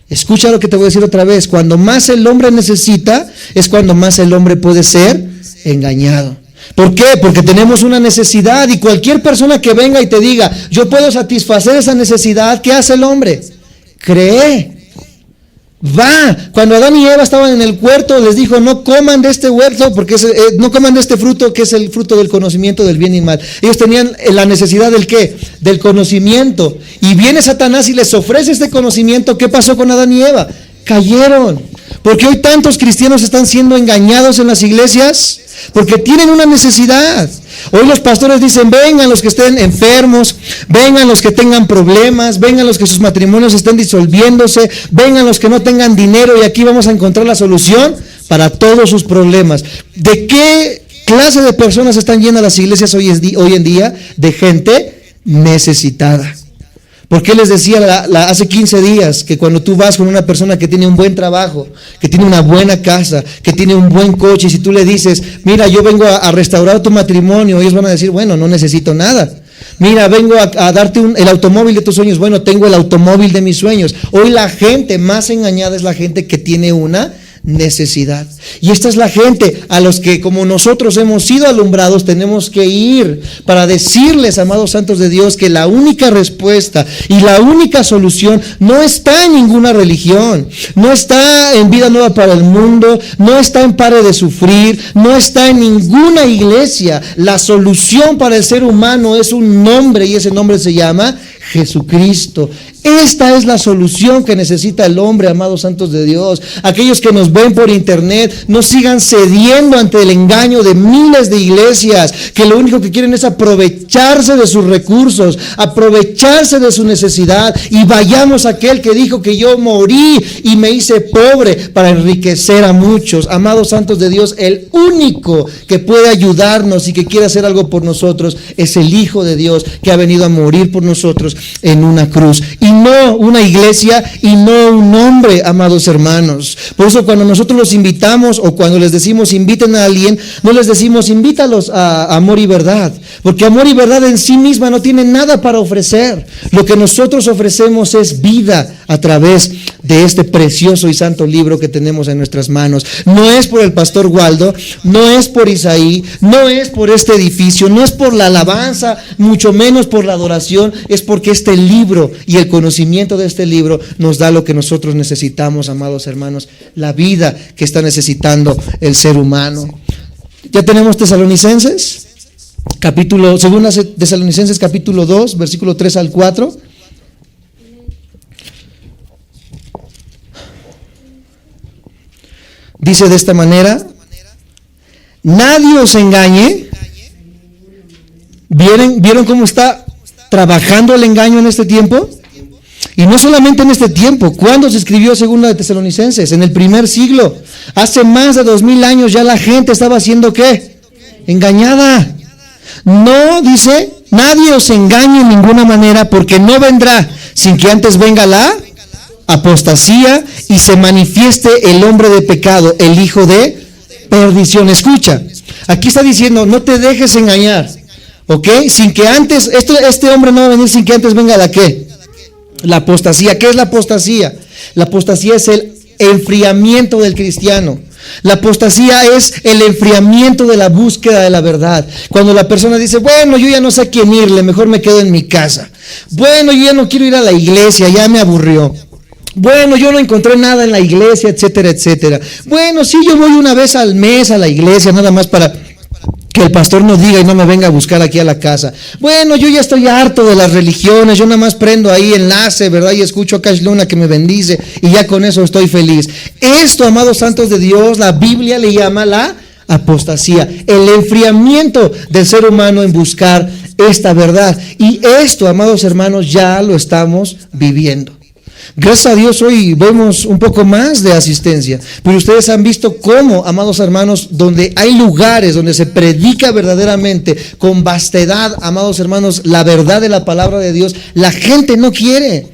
Escucha lo que te voy a decir otra vez. Cuando más el hombre necesita, es cuando más el hombre puede ser engañado. ¿Por qué? Porque tenemos una necesidad, y cualquier persona que venga y te diga, yo puedo satisfacer esa necesidad, ¿qué hace el hombre? Cree. Va. Cuando Adán y Eva estaban en el huerto, les dijo, no coman de este huerto, porque no coman de este fruto, que es el fruto del conocimiento del bien y mal. Ellos tenían la necesidad del ¿qué? Del conocimiento. Y viene Satanás y les ofrece este conocimiento. ¿Qué pasó con Adán y Eva? Cayeron. Porque hoy tantos cristianos están siendo engañados en las iglesias, porque tienen una necesidad. Hoy los pastores dicen, vengan los que estén enfermos, vengan los que tengan problemas, vengan los que sus matrimonios estén disolviéndose, vengan los que no tengan dinero, y aquí vamos a encontrar la solución para todos sus problemas. ¿De qué clase de personas están llenas las iglesias hoy en día? De gente necesitada. ¿Por qué les decía hace 15 días que cuando tú vas con una persona que tiene un buen trabajo, que tiene una buena casa, que tiene un buen coche, y si tú le dices, mira, yo vengo a restaurar tu matrimonio, ellos van a decir, bueno, no necesito nada. Mira, vengo a darte el automóvil de tus sueños, bueno, tengo el automóvil de mis sueños. Hoy la gente más engañada es la gente que tiene una necesidad. Y esta es la gente a los que, como nosotros hemos sido alumbrados, tenemos que ir para decirles, amados santos de Dios, que la única respuesta y la única solución no está en ninguna religión, no está en Vida Nueva para el Mundo, no está en Pare de Sufrir, no está en ninguna iglesia. La solución para el ser humano es un nombre, y ese nombre se llama Jesucristo. Esta es la solución que necesita el hombre, amados santos de Dios. Aquellos que nos ven por internet, no sigan cediendo ante el engaño de miles de iglesias que lo único que quieren es aprovecharse de sus recursos, aprovecharse de su necesidad. Y vayamos a aquel que dijo que yo morí y me hice pobre para enriquecer a muchos. Amados santos de Dios, el único que puede ayudarnos y que quiere hacer algo por nosotros es el Hijo de Dios, que ha venido a morir por nosotros en una cruz. Y no una iglesia y no un hombre, amados hermanos. Por eso cuando nosotros los invitamos, o cuando les decimos inviten a alguien, no les decimos invítalos a Amor y Verdad, porque Amor y Verdad en sí misma no tiene nada para ofrecer. Lo que nosotros ofrecemos es vida a través de este precioso y santo libro que tenemos en nuestras manos. No es por el pastor Waldo, no es por Isaí, no es por este edificio, no es por la alabanza, mucho menos por la adoración, es porque este libro y el conocimiento de este libro nos da lo que nosotros necesitamos, amados hermanos, la vida que está necesitando el ser humano. Ya tenemos Tesalonicenses, segunda Tesalonicenses capítulo 2, versículo 3 al 4. Dice de esta manera: nadie os engañe. ¿Vieron cómo está trabajando el engaño en este tiempo? Y no solamente en este tiempo. ¿Cuándo se escribió segunda de Tesalonicenses? En el primer siglo. Hace más de 2000 años ya la gente estaba haciendo ¿qué? Engañada. No, dice, nadie os engañe en ninguna manera, porque no vendrá sin que antes venga la apostasía y se manifieste el hombre de pecado, el hijo de perdición. Escucha, aquí está diciendo, no te dejes engañar, ¿ok? Sin que antes, este hombre no va a venir sin que antes venga la ¿qué? La apostasía. ¿Qué es la apostasía? La apostasía es el enfriamiento del cristiano. La apostasía es el enfriamiento de la búsqueda de la verdad. Cuando la persona dice, bueno, yo ya no sé a quién irle, mejor me quedo en mi casa. Bueno, yo ya no quiero ir a la iglesia, ya me aburrió. Bueno, yo no encontré nada en la iglesia, etcétera, etcétera. Bueno, sí, yo voy una vez al mes a la iglesia, nada más para que el pastor no diga y no me venga a buscar aquí a la casa. Bueno, yo ya estoy harto de las religiones, yo nada más prendo ahí enlace, ¿verdad? Y escucho a Cash Luna que me bendice y ya con eso estoy feliz. Esto, amados santos de Dios, la Biblia le llama la apostasía, el enfriamiento del ser humano en buscar esta verdad. Y esto, amados hermanos, ya lo estamos viviendo. Gracias a Dios hoy vemos un poco más de asistencia, pero ustedes han visto cómo, amados hermanos, donde hay lugares donde se predica verdaderamente con vastedad, amados hermanos, la verdad de la palabra de Dios, la gente no quiere.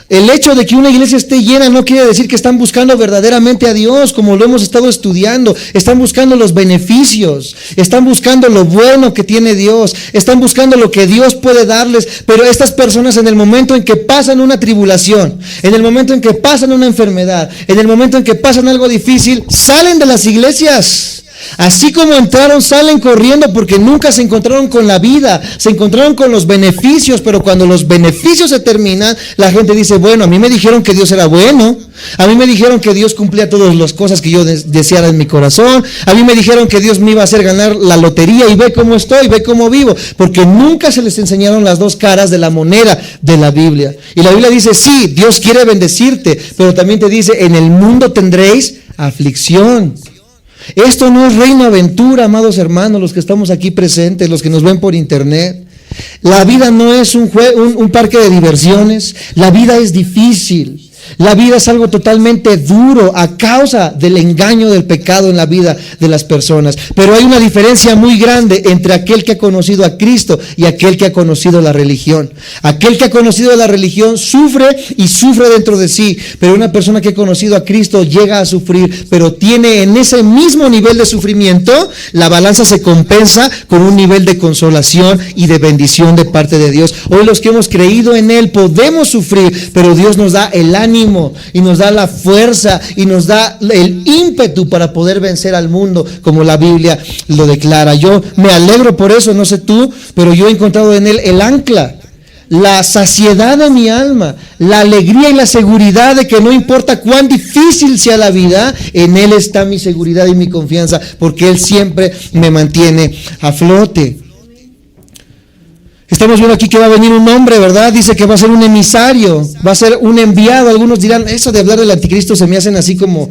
El hecho de que una iglesia esté llena no quiere decir que están buscando verdaderamente a Dios, como lo hemos estado estudiando. Están buscando los beneficios, están buscando lo bueno que tiene Dios, están buscando lo que Dios puede darles. Pero estas personas, en el momento en que pasan una tribulación, en el momento en que pasan una enfermedad, en el momento en que pasan algo difícil, salen de las iglesias. Así como entraron, salen corriendo porque nunca se encontraron con la vida, se encontraron con los beneficios, pero cuando los beneficios se terminan, la gente dice, bueno, a mí me dijeron que Dios era bueno, a mí me dijeron que Dios cumplía todas las cosas que yo deseara en mi corazón, a mí me dijeron que Dios me iba a hacer ganar la lotería y ve cómo estoy, ve cómo vivo, porque nunca se les enseñaron las dos caras de la moneda de la Biblia. Y la Biblia dice, sí, Dios quiere bendecirte, pero también te dice, en el mundo tendréis aflicción. Esto no es reino aventura, amados hermanos, los que estamos aquí presentes, los que nos ven por internet. La vida no es un parque de diversiones, la vida es difícil. La vida es algo totalmente duro a causa del engaño del pecado en la vida de las personas. Pero hay una diferencia muy grande entre aquel que ha conocido a Cristo y aquel que ha conocido la religión. Aquel que ha conocido la religión sufre y sufre dentro de sí. Pero una persona que ha conocido a Cristo llega a sufrir, pero tiene en ese mismo nivel de sufrimiento, la balanza se compensa con un nivel de consolación y de bendición de parte de Dios. Hoy los que hemos creído en Él podemos sufrir, pero Dios nos da el ánimo y nos da la fuerza y nos da el ímpetu para poder vencer al mundo, como la Biblia lo declara. Yo me alegro por eso, no sé tú, pero yo he encontrado en Él el ancla, la saciedad de mi alma, la alegría y la seguridad de que no importa cuán difícil sea la vida, en Él está mi seguridad y mi confianza, porque Él siempre me mantiene a flote. Estamos viendo aquí que va a venir un hombre, ¿verdad? Dice que va a ser un emisario, va a ser un enviado. Algunos dirán, eso de hablar del anticristo se me hacen así como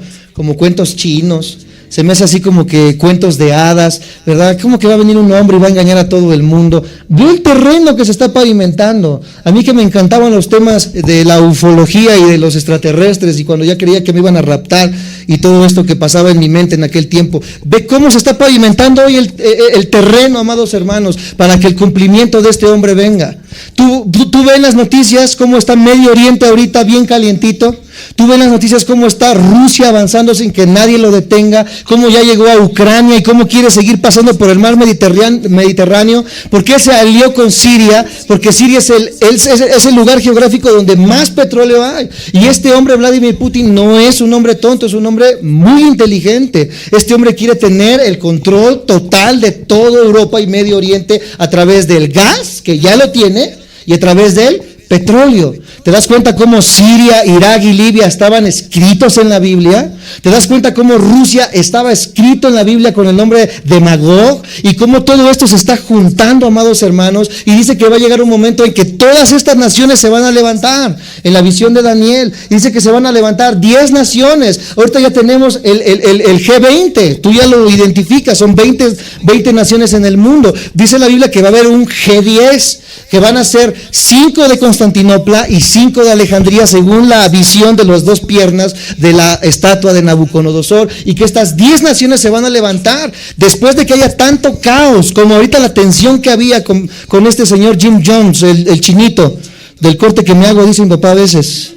cuentos chinos, se me hace así como que cuentos de hadas, ¿verdad? Como que va a venir un hombre y va a engañar a todo el mundo. Veo el terreno que se está pavimentando. A mí que me encantaban los temas de la ufología y de los extraterrestres, y cuando ya creía que me iban a raptar y todo esto que pasaba en mi mente en aquel tiempo. Ve cómo se está pavimentando hoy el terreno, amados hermanos, para que el cumplimiento de este hombre venga. Tú ves las noticias cómo está Medio Oriente ahorita bien calientito. Tú ves las noticias cómo está Rusia avanzando sin que nadie lo detenga, cómo ya llegó a Ucrania y cómo quiere seguir pasando por el mar Mediterráneo. ¿Por qué se alió con Siria? Porque Siria es el lugar geográfico donde más petróleo hay. Y este hombre, Vladimir Putin, no es un hombre tonto, es un hombre muy inteligente. Este hombre quiere tener el control total de toda Europa y Medio Oriente a través del gas, que ya lo tiene, y a través del petróleo. ¿Te das cuenta cómo Siria, Irak y Libia estaban escritos en la Biblia? ¿Te das cuenta cómo Rusia estaba escrito en la Biblia con el nombre de Magog? Y cómo todo esto se está juntando, amados hermanos, y dice que va a llegar un momento en que todas estas naciones se van a levantar. En la visión de Daniel dice que se van a levantar 10 naciones. Ahorita ya tenemos el G20, tú ya lo identificas, son 20 naciones en el mundo. Dice la Biblia que va a haber un G10, que van a ser 5 de Constantinopla y 5 de Alejandría, según la visión de las dos piernas de la estatua de Nabucodonosor, y que estas 10 naciones se van a levantar después de que haya tanto caos, como ahorita la tensión que había con este señor Jim Jones, el chinito, del corte que me hago, dice mi papá a veces,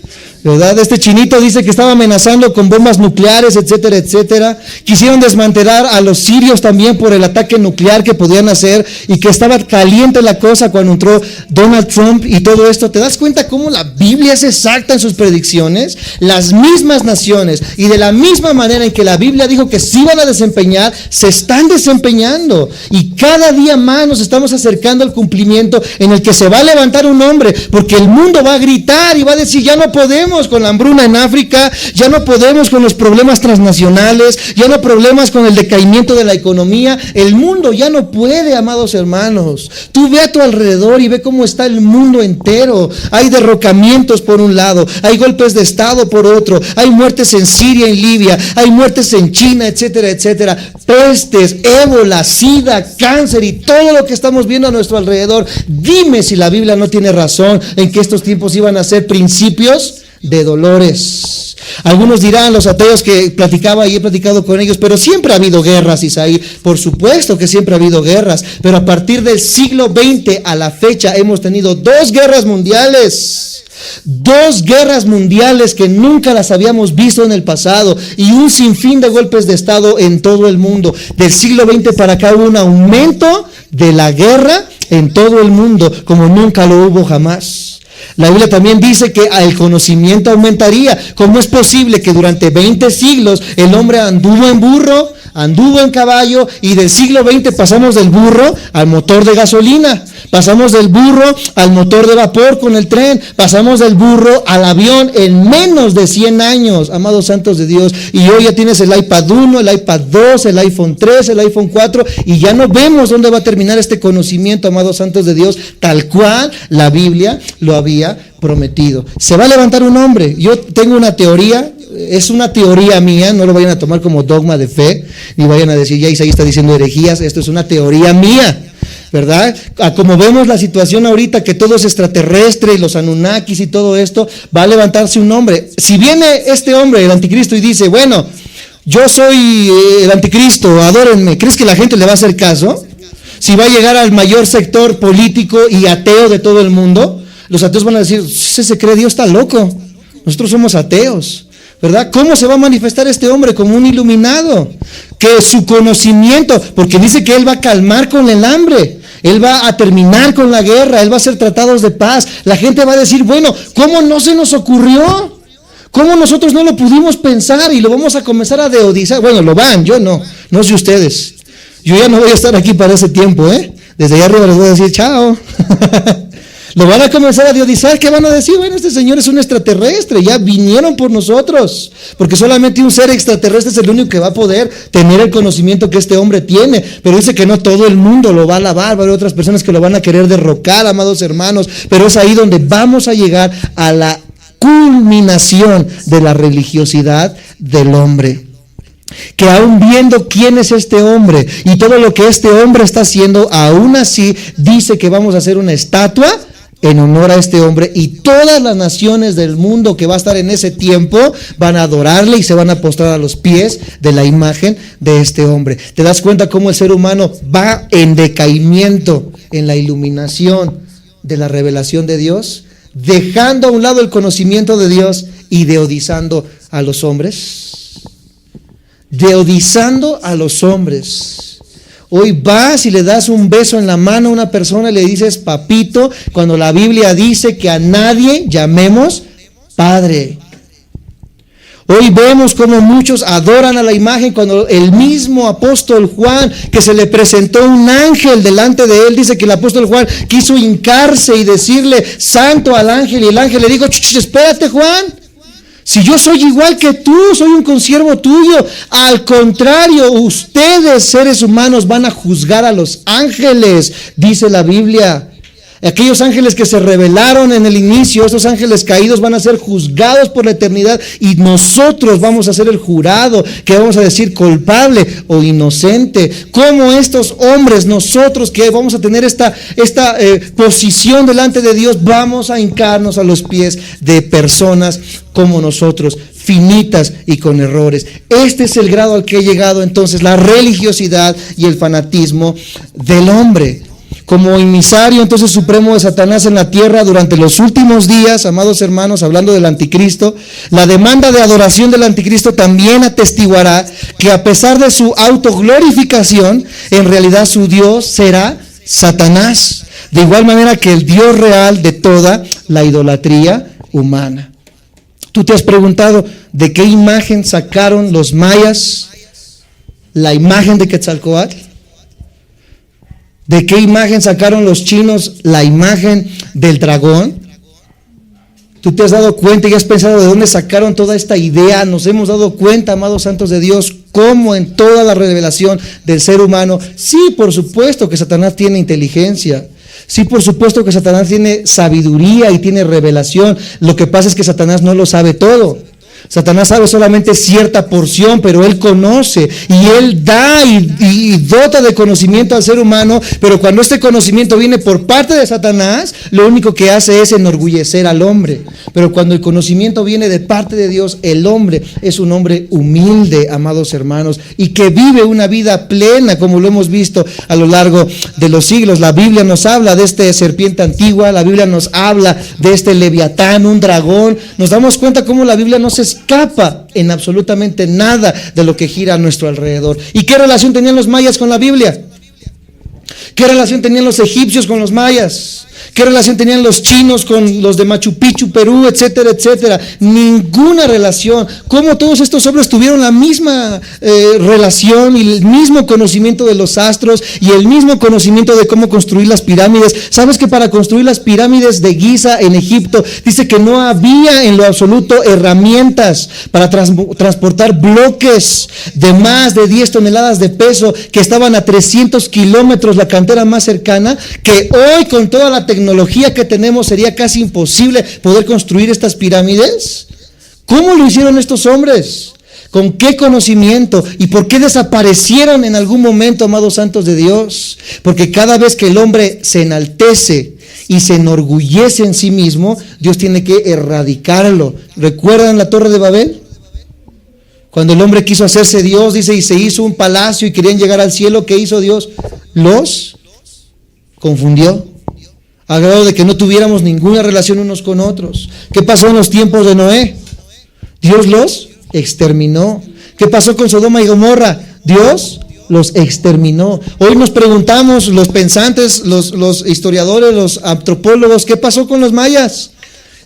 ¿verdad? Este chinito dice que estaba amenazando con bombas nucleares, etcétera, etcétera. Quisieron desmantelar a los sirios también por el ataque nuclear que podían hacer, y que estaba caliente la cosa cuando entró Donald Trump y todo esto. ¿Te das cuenta cómo la Biblia es exacta en sus predicciones? Las mismas naciones, y de la misma manera en que la Biblia dijo que se iban a desempeñar, se están desempeñando, y cada día más nos estamos acercando al cumplimiento en el que se va a levantar un hombre, porque el mundo va a gritar y va a decir, ya no podemos con la hambruna en África, ya no podemos con los problemas transnacionales, ya no problemas con el decaimiento de la economía. El mundo ya no puede, amados hermanos. Tú ve a tu alrededor y ve cómo está el mundo entero. Hay derrocamientos por un lado, hay golpes de estado por otro, hay muertes en Siria y Libia, hay muertes en China, etcétera, etcétera, pestes, ébola, sida, cáncer y todo lo que estamos viendo a nuestro alrededor. Dime si la Biblia no tiene razón en que estos tiempos iban a ser principios de dolores. Algunos dirán, los ateos que platicaba y he platicado con ellos, pero siempre ha habido guerras, Isaí. Por supuesto que siempre ha habido guerras, pero a partir del siglo XX a la fecha hemos tenido 2 guerras mundiales. 2 guerras mundiales que nunca las habíamos visto en el pasado y un sinfín de golpes de estado en todo el mundo. Del siglo XX para acá hubo un aumento de la guerra en todo el mundo como nunca lo hubo jamás. La Biblia también dice que el conocimiento aumentaría. ¿Cómo es posible que durante 20 siglos el hombre anduvo en burro, anduvo en caballo, y del siglo XX pasamos del burro al motor de gasolina? Pasamos del burro al motor de vapor con el tren, pasamos del burro al avión en menos de 100 años, amados santos de Dios. Y hoy ya tienes el iPad 1, el iPad 2, el iPhone 3, el iPhone 4, y ya no vemos dónde va a terminar este conocimiento, amados santos de Dios, tal cual la Biblia lo había prometido. Se va a levantar un hombre. Yo tengo una teoría, es una teoría mía, no lo vayan a tomar como dogma de fe, ni vayan a decir, ya Isaías está diciendo herejías. Esto es una teoría mía, ¿verdad? Como vemos la situación ahorita, que todo es extraterrestre y los Anunnakis y todo esto, va a levantarse un hombre. Si viene este hombre, el anticristo, y dice, bueno, yo soy el anticristo, adórenme, ¿crees que la gente le va a hacer caso? Si va a llegar al mayor sector político y ateo de todo el mundo, los ateos van a decir, si se cree Dios está loco, nosotros somos ateos, ¿verdad? ¿Cómo se va a manifestar este hombre? Como un iluminado, que su conocimiento, porque dice que él va a calmar con el hambre, él va a terminar con la guerra, él va a hacer tratados de paz. La gente va a decir, bueno, ¿cómo no se nos ocurrió? ¿Cómo nosotros no lo pudimos pensar? Y lo vamos a comenzar a deodizar. Bueno, lo van, yo no sé ustedes. Yo ya no voy a estar aquí para ese tiempo, Desde allá arriba les voy a decir, chao. Lo van a comenzar a diodizar. ¿Qué van a decir? Bueno, este señor es un extraterrestre, ya vinieron por nosotros, porque solamente un ser extraterrestre es el único que va a poder tener el conocimiento que este hombre tiene. Pero dice que no todo el mundo lo va a alabar, va a haber otras personas que lo van a querer derrocar, amados hermanos, pero es ahí donde vamos a llegar a la culminación de la religiosidad del hombre. Que aún viendo quién es este hombre y todo lo que este hombre está haciendo, aún así dice que vamos a hacer una estatua en honor a este hombre, y todas las naciones del mundo que va a estar en ese tiempo van a adorarle y se van a postrar a los pies de la imagen de este hombre. ¿Te das cuenta cómo el ser humano va en decaimiento en la iluminación de la revelación de Dios, dejando a un lado el conocimiento de Dios y deodizando a los hombres? Deodizando a los hombres. Hoy vas y le das un beso en la mano a una persona y le dices papito, cuando la Biblia dice que a nadie llamemos padre. Hoy vemos como muchos adoran a la imagen, cuando el mismo apóstol Juan, que se le presentó un ángel delante de él, dice que el apóstol Juan quiso hincarse y decirle santo al ángel, y el ángel le dijo, espérate, Juan, si yo soy igual que tú, soy un consiervo tuyo. Al contrario, ustedes, seres humanos, van a juzgar a los ángeles, dice la Biblia. Aquellos ángeles que se rebelaron en el inicio, esos ángeles caídos van a ser juzgados por la eternidad, y nosotros vamos a ser el jurado, que vamos a decir culpable o inocente. Como estos hombres, nosotros que vamos a tener esta posición delante de Dios, vamos a hincarnos a los pies de personas como nosotros, finitas y con errores. Este es el grado al que ha llegado entonces la religiosidad y el fanatismo del hombre. Como emisario entonces supremo de Satanás en la tierra durante los últimos días, amados hermanos, hablando del anticristo, la demanda de adoración del anticristo también atestiguará que a pesar de su autoglorificación, en realidad su Dios será Satanás, de igual manera que el Dios real de toda la idolatría humana. ¿Tú te has preguntado de qué imagen sacaron los mayas la imagen de Quetzalcóatl? ¿De qué imagen sacaron los chinos la imagen del dragón? ¿Tú te has dado cuenta y has pensado de dónde sacaron toda esta idea? Nos hemos dado cuenta, amados santos de Dios, cómo en toda la revelación del ser humano, sí, por supuesto que Satanás tiene inteligencia. Sí, por supuesto que Satanás tiene sabiduría y tiene revelación. Lo que pasa es que Satanás no lo sabe todo. Satanás sabe solamente cierta porción, pero él conoce y él da y dota de conocimiento al ser humano, pero cuando este conocimiento viene por parte de Satanás, lo único que hace es enorgullecer al hombre. Pero cuando el conocimiento viene de parte de Dios, el hombre es un hombre humilde, amados hermanos, y que vive una vida plena, como lo hemos visto a lo largo de los siglos. La Biblia nos habla de esta serpiente antigua, la Biblia nos habla de este leviatán, un dragón. Nos damos cuenta cómo la Biblia no se escapa en absolutamente nada de lo que gira a nuestro alrededor. ¿Y qué relación tenían los mayas con la Biblia? ¿Qué relación tenían los egipcios con los mayas? ¿Qué relación tenían los chinos con los de Machu Picchu, Perú, etcétera, etcétera? Ninguna relación. ¿Cómo todos estos hombres tuvieron la misma relación y el mismo conocimiento de los astros y el mismo conocimiento de cómo construir las pirámides? ¿Sabes que para construir las pirámides de Giza en Egipto, dice que no había en lo absoluto herramientas para transportar bloques de más de 10 toneladas de peso que estaban a 300 kilómetros, la cantera más cercana, que hoy con toda la tecnología que tenemos sería casi imposible poder construir estas pirámides? ¿Cómo lo hicieron estos hombres? ¿Con qué conocimiento? ¿Y por qué desaparecieron en algún momento, amados santos de Dios? Porque cada vez que el hombre se enaltece y se enorgullece en sí mismo, Dios tiene que erradicarlo. ¿Recuerdan la Torre de Babel? Cuando el hombre quiso hacerse Dios, dice, y se hizo un palacio y querían llegar al cielo, ¿qué hizo Dios? Los confundió, a grado de que no tuviéramos ninguna relación unos con otros. ¿Qué pasó en los tiempos de Noé? Dios los exterminó. ¿Qué pasó con Sodoma y Gomorra? Dios los exterminó. Hoy nos preguntamos, los pensantes, los historiadores, los antropólogos, ¿qué pasó con los mayas?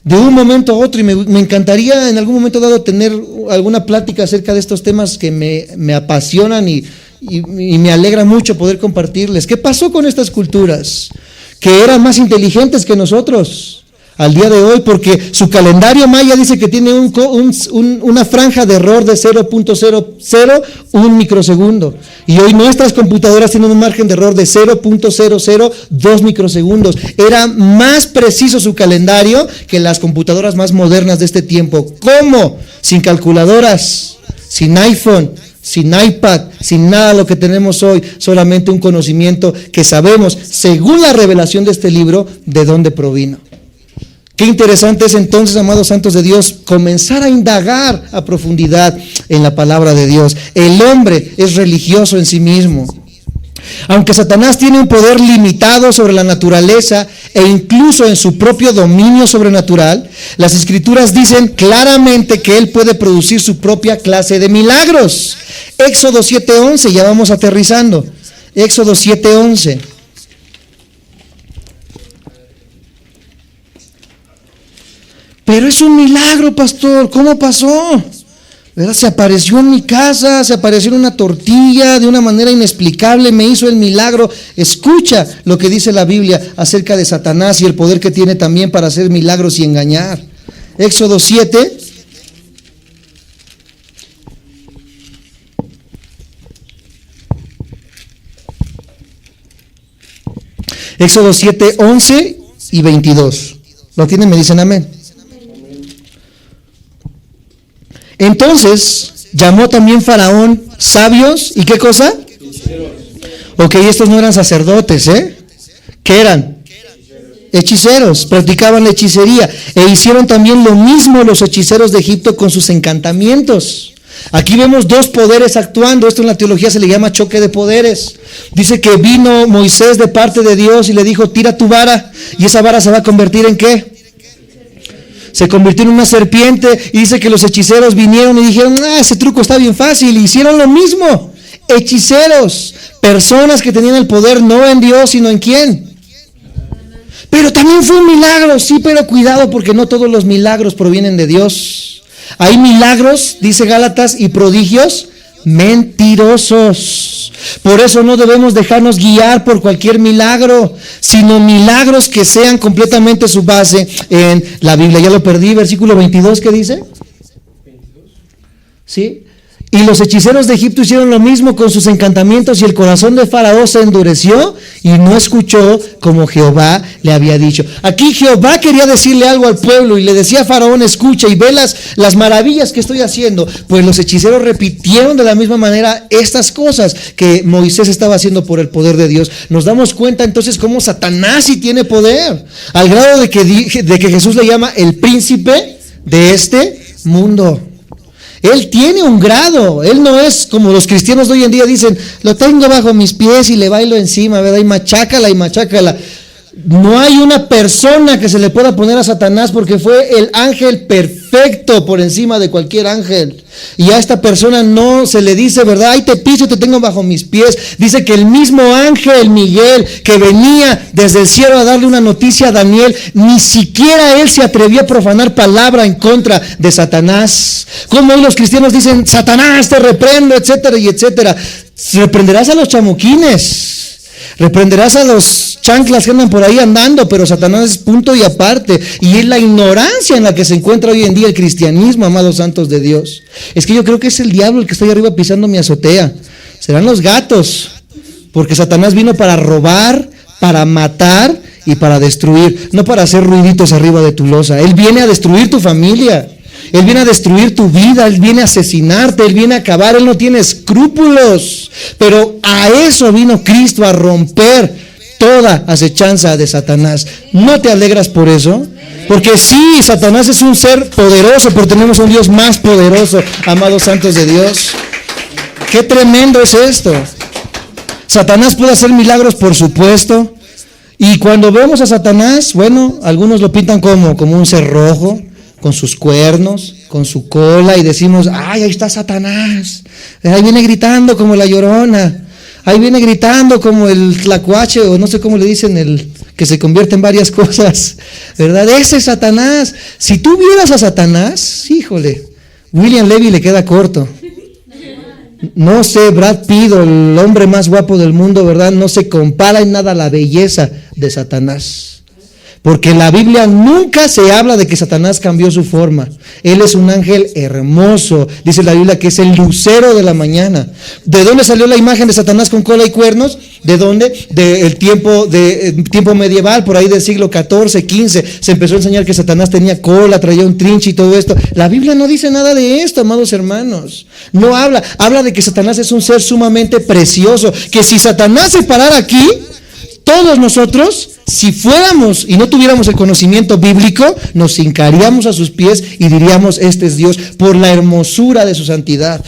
De un momento a otro, y me encantaría en algún momento dado tener alguna plática acerca de estos temas que me apasionan y me alegra mucho poder compartirles. ¿Qué pasó con estas culturas que eran más inteligentes que nosotros al día de hoy? Porque su calendario maya dice que tiene una franja de error de 0.001 microsegundo. Y hoy nuestras computadoras tienen un margen de error de 0.002 microsegundos. Era más preciso su calendario que las computadoras más modernas de este tiempo. ¿Cómo? Sin calculadoras, sin iPhone, sin iPad, sin nada de lo que tenemos hoy, solamente un conocimiento que sabemos, según la revelación de este libro, de dónde provino. Qué interesante es entonces, amados santos de Dios, comenzar a indagar a profundidad en la palabra de Dios. El hombre es religioso en sí mismo. Aunque Satanás tiene un poder limitado sobre la naturaleza e incluso en su propio dominio sobrenatural, las Escrituras dicen claramente que él puede producir su propia clase de milagros. Éxodo 7:11, ya vamos aterrizando. Éxodo 7:11. Pero es un milagro, pastor. ¿Cómo pasó? ¿Verdad? Se apareció en mi casa, se apareció en una tortilla de una manera inexplicable, me hizo el milagro. Escucha lo que dice la Biblia acerca de Satanás y el poder que tiene también para hacer milagros y engañar. Éxodo 7. Éxodo 7, 11 y 22. ¿Lo tienen? Me dicen amén. Entonces llamó también Faraón sabios, ¿y qué cosa? Ok, estos no eran sacerdotes, ¿qué eran? Hechiceros, practicaban la hechicería, e hicieron también lo mismo los hechiceros de Egipto con sus encantamientos. Aquí vemos dos poderes actuando. Esto en la teología se le llama choque de poderes. Dice que vino Moisés de parte de Dios y le dijo, tira tu vara, y esa vara se va a convertir ¿en qué? Se convirtió en una serpiente. Y dice que los hechiceros vinieron y dijeron, ese truco está bien fácil, y hicieron lo mismo. Hechiceros, personas que tenían el poder no en Dios sino en ¿quién? Pero también fue un milagro, sí, pero cuidado, porque no todos los milagros provienen de Dios. Hay milagros, dice Gálatas, y prodigios mentirosos. Por eso no debemos dejarnos guiar por cualquier milagro, sino milagros que sean completamente su base en la Biblia. Ya lo perdí, versículo 22, ¿qué dice? ¿Sí? Y los hechiceros de Egipto hicieron lo mismo con sus encantamientos y el corazón de Faraón se endureció y no escuchó como Jehová le había dicho. Aquí Jehová quería decirle algo al pueblo y le decía a Faraón, escucha y ve las maravillas que estoy haciendo. Pues los hechiceros repitieron de la misma manera estas cosas que Moisés estaba haciendo por el poder de Dios. Nos damos cuenta entonces cómo Satanás sí tiene poder, al grado de que Jesús le llama el príncipe de este mundo. Él tiene un grado, él no es como los cristianos de hoy en día dicen, lo tengo bajo mis pies y le bailo encima, ¿verdad? Y machácala y machácala. No hay una persona que se le pueda poner a Satanás porque fue el ángel perfecto por encima de cualquier ángel. Y a esta persona no se le dice, ¿verdad? Ay, te piso, te tengo bajo mis pies. Dice que el mismo ángel Miguel que venía desde el cielo a darle una noticia a Daniel, ni siquiera él se atrevió a profanar palabra en contra de Satanás. Como hoy los cristianos dicen, Satanás te reprendo, etcétera y etcétera. Reprenderás a los chamuquines, reprenderás a los chanclas que andan por ahí andando, pero Satanás es punto y aparte. Y es la ignorancia en la que se encuentra hoy en día el cristianismo, amados santos de Dios. Es que yo creo que es el diablo el que está ahí arriba pisando mi azotea. Serán los gatos, porque Satanás vino para robar, para matar y para destruir, no para hacer ruiditos arriba de tu losa. Él viene a destruir tu familia, Él viene a destruir tu vida, Él viene a asesinarte, Él viene a acabar, Él no tiene escrúpulos. Pero a eso vino Cristo, a romper toda acechanza de Satanás. ¿No te alegras por eso? Porque sí, Satanás es un ser poderoso, pero tenemos un Dios más poderoso, amados santos de Dios. Qué tremendo es esto. Satanás puede hacer milagros, por supuesto. Y cuando vemos a Satanás, bueno, algunos lo pintan como un ser rojo, con sus cuernos, con su cola, y decimos, ay, ahí está Satanás. Ahí viene gritando como la Llorona. Ahí viene gritando como el tlacuache, o no sé cómo le dicen, el que se convierte en varias cosas, ¿verdad? Ese es Satanás. Si tú vieras a Satanás, híjole, William Levy le queda corto. No sé, Brad Pitt, el hombre más guapo del mundo, ¿verdad? No se compara en nada a la belleza de Satanás. Porque en la Biblia nunca se habla de que Satanás cambió su forma. Él es un ángel hermoso. Dice la Biblia que es el lucero de la mañana. ¿De dónde salió la imagen de Satanás con cola y cuernos? ¿De dónde? Del tiempo medieval, por ahí del siglo XIV, XV. Se empezó a enseñar que Satanás tenía cola, traía un trinche y todo esto. La Biblia no dice nada de esto, amados hermanos. No habla de que Satanás es un ser sumamente precioso. Que si Satanás se parara aquí, todos nosotros, si fuéramos y no tuviéramos el conocimiento bíblico, nos hincaríamos a sus pies y diríamos, este es Dios, por la hermosura de su santidad,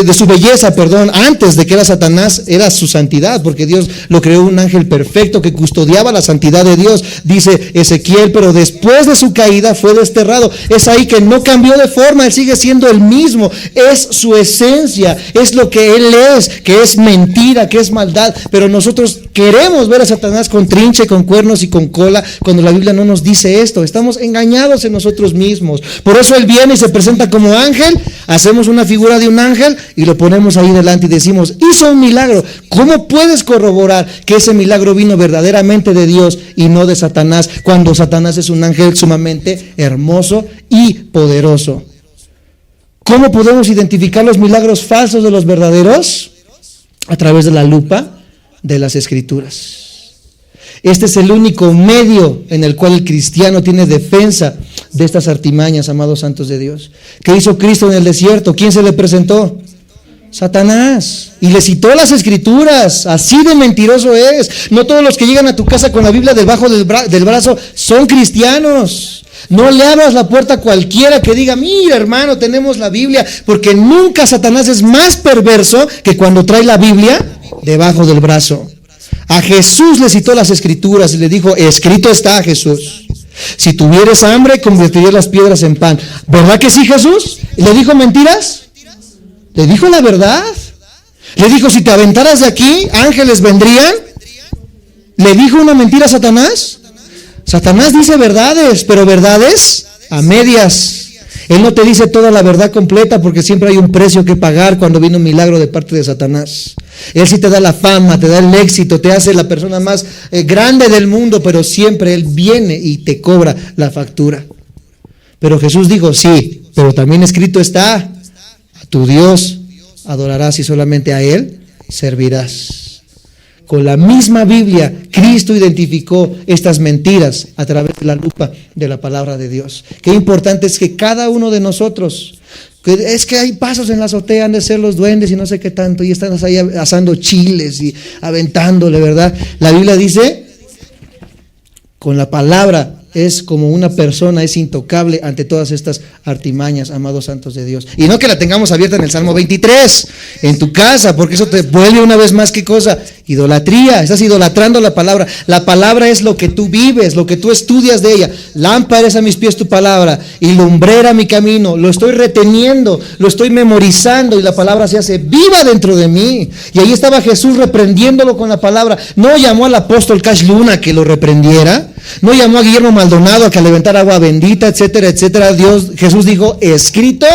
de su belleza, perdón. Antes de que era Satanás, era su santidad, porque Dios lo creó un ángel perfecto que custodiaba la santidad de Dios, dice Ezequiel, pero después de su caída fue desterrado. Es ahí que no cambió de forma, Él sigue siendo el mismo, es su esencia, es lo que Él es, que es mentira, que es maldad, pero nosotros queremos ver a Satanás con trinche, con cuernos y con cola, cuando la Biblia no nos dice esto. Estamos engañados en nosotros mismos. Por eso Él viene y se presenta como ángel, hacemos una figura de un ángel y lo ponemos ahí delante y decimos, hizo un milagro. ¿Cómo puedes corroborar que ese milagro vino verdaderamente de Dios y no de Satanás, cuando Satanás es un ángel sumamente hermoso y poderoso? ¿Cómo podemos identificar los milagros falsos de los verdaderos? A través de la lupa de las Escrituras. Este es el único medio en el cual el cristiano tiene defensa de estas artimañas, amados santos de Dios. ¿Qué hizo Cristo en el desierto? ¿Quién se le presentó? Satanás. Y le citó las Escrituras. Así de mentiroso es. No todos los que llegan a tu casa con la Biblia debajo del brazo son cristianos. No le abras la puerta a cualquiera que diga, mira hermano, tenemos la Biblia, porque nunca Satanás es más perverso que cuando trae la Biblia debajo del brazo. A Jesús le citó las Escrituras y le dijo, escrito está, Jesús, si tuvieres hambre, convertirías las piedras en pan. ¿Verdad que sí, Jesús? ¿Le dijo mentiras? Le dijo la verdad. Le dijo, si te aventaras de aquí, ángeles vendrían. ¿Le dijo una mentira a Satanás? Satanás dice verdades, pero verdades a medias. Él no te dice toda la verdad completa, porque siempre hay un precio que pagar cuando viene un milagro de parte de Satanás. Él sí te da la fama, te da el éxito, te hace la persona más grande del mundo, pero siempre Él viene y te cobra la factura. Pero Jesús dijo, sí, pero también escrito está, a tu Dios adorarás y solamente a Él servirás. Con la misma Biblia, Cristo identificó estas mentiras a través de la lupa de la palabra de Dios. Qué importante es que cada uno de nosotros, es que hay pasos en la azotea, han de ser los duendes y no sé qué tanto, y están ahí asando chiles y aventándole, ¿verdad? La Biblia dice, con la palabra es como una persona, es intocable ante todas estas artimañas, amados santos de Dios. Y no que la tengamos abierta en el Salmo 23, en tu casa, porque eso te vuelve una vez más, ¿qué cosa? Idolatría, estás idolatrando la palabra. La palabra es lo que tú vives, lo que tú estudias de ella. Lámpara es a mis pies tu palabra y lumbrera mi camino. Lo estoy reteniendo, lo estoy memorizando y la palabra se hace viva dentro de mí. Y ahí estaba Jesús reprendiéndolo con la palabra. No llamó al apóstol Cash Luna que lo reprendiera. No llamó a Guillermo Maldonado a que alevantara agua bendita, etcétera, etcétera. Jesús dijo, escrito,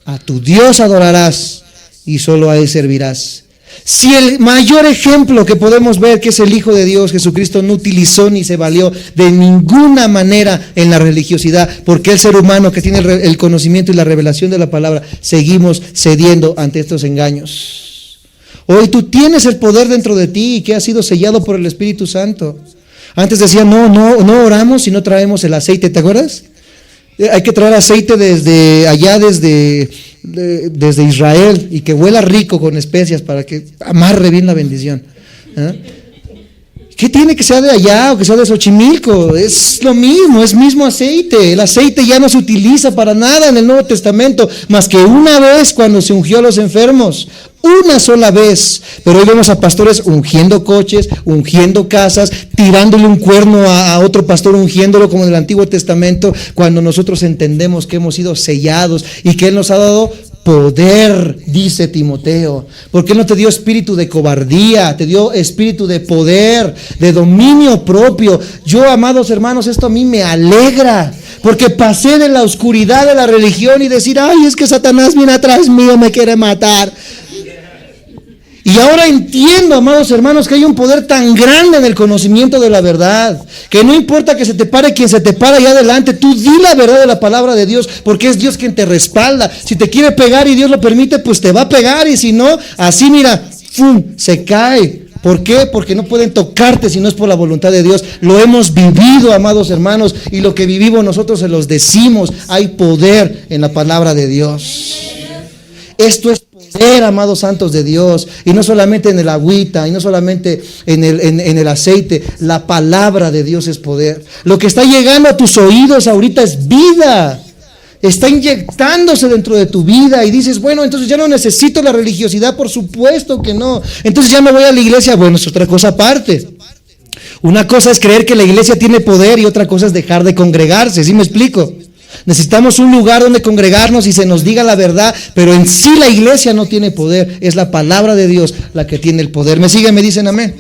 a tu Dios adorarás y solo a Él servirás. Si el mayor ejemplo que podemos ver, que es el Hijo de Dios, Jesucristo, no utilizó ni se valió de ninguna manera en la religiosidad, porque el ser humano que tiene el conocimiento y la revelación de la palabra, seguimos cediendo ante estos engaños. Hoy tú tienes el poder dentro de ti que ha sido sellado por el Espíritu Santo. Antes decían, no oramos si no traemos el aceite, ¿te acuerdas? Hay que traer aceite desde allá, desde Israel, y que huela rico con especias para que amarre bien la bendición. ¿Qué tiene que sea de allá o que sea de Xochimilco? Es lo mismo, es mismo aceite. El aceite ya no se utiliza para nada en el Nuevo Testamento, más que una vez cuando se ungió a los enfermos. Una sola vez, pero hoy vemos a pastores ungiendo coches, ungiendo casas, tirándole un cuerno a otro pastor, ungiéndolo como en el Antiguo Testamento, cuando nosotros entendemos que hemos sido sellados y que Él nos ha dado poder, dice Timoteo, porque Él no te dio espíritu de cobardía, te dio espíritu de poder, de dominio propio. Yo, amados hermanos, esto a mí me alegra, porque pasé de la oscuridad de la religión y decir, ay, es que Satanás viene atrás mío, me quiere matar. Y ahora entiendo, amados hermanos, que hay un poder tan grande en el conocimiento de la verdad, que no importa que se te pare quien se te para allá adelante, tú di la verdad de la palabra de Dios, porque es Dios quien te respalda. Si te quiere pegar y Dios lo permite, pues te va a pegar, y si no, así mira, ¡fum!, se cae. ¿Por qué? Porque no pueden tocarte si no es por la voluntad de Dios. Lo hemos vivido, amados hermanos, y lo que vivimos nosotros se los decimos. Hay poder en la palabra de Dios. Esto es poder, amados santos de Dios, y no solamente en el agüita, y no solamente en el aceite. La palabra de Dios es poder. Lo que está llegando a tus oídos ahorita es vida. Está inyectándose dentro de tu vida y dices, bueno, entonces ya no necesito la religiosidad. Por supuesto que no. Entonces ya me voy a la iglesia. Bueno, es otra cosa aparte. Una cosa es creer que la iglesia tiene poder y otra cosa es dejar de congregarse. ¿Sí me explico? Necesitamos un lugar donde congregarnos y se nos diga la verdad, pero en sí la iglesia no tiene poder. Es la palabra de Dios la que tiene el poder. ¿Me siguen? ¿Me dicen amén?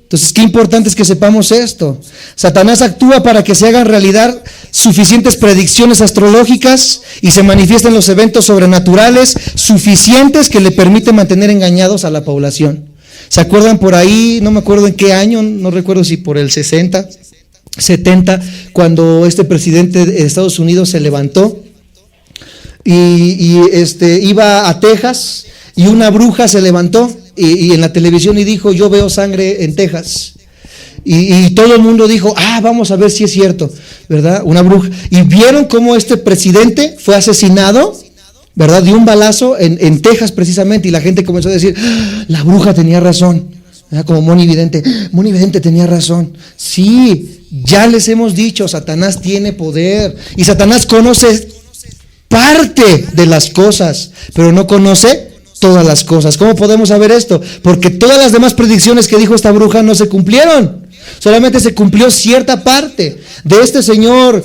Entonces, qué importante es que sepamos esto. Satanás actúa para que se hagan realidad suficientes predicciones astrológicas y se manifiesten los eventos sobrenaturales suficientes que le permiten mantener engañados a la población. ¿Se acuerdan por ahí? No me acuerdo en qué año, no recuerdo si por el 60, 70, cuando este presidente de Estados Unidos se levantó y iba a Texas y una bruja se levantó y en la televisión y dijo, yo veo sangre en Texas. Y todo el mundo dijo, vamos a ver si es cierto, ¿verdad? Una bruja. Y vieron cómo este presidente fue asesinado, ¿verdad? De un balazo en Texas precisamente, y la gente comenzó a decir, la bruja tenía razón, ¿verdad? Como Moni Vidente tenía razón. Sí, ya les hemos dicho, Satanás tiene poder, y Satanás conoce parte de las cosas, pero no conoce todas las cosas. ¿Cómo podemos saber esto? Porque todas las demás predicciones que dijo esta bruja no se cumplieron. Solamente se cumplió cierta parte. De este señor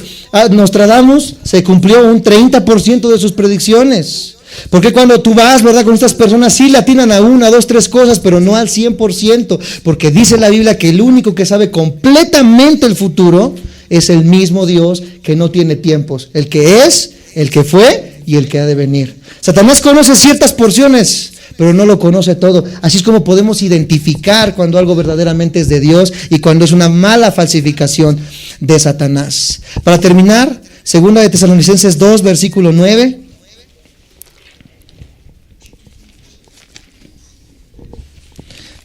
Nostradamus se cumplió un 30% de sus predicciones. Porque cuando tú vas, ¿verdad?, con estas personas, sí le atinan a una, dos, tres cosas, pero no al 100%. Porque dice la Biblia que el único que sabe completamente el futuro es el mismo Dios, que no tiene tiempos. El que es, el que fue y el que ha de venir. Satanás conoce ciertas porciones, pero no lo conoce todo. Así es como podemos identificar cuando algo verdaderamente es de Dios y cuando es una mala falsificación de Satanás. Para terminar, 2 de Tesalonicenses 2, versículo 9.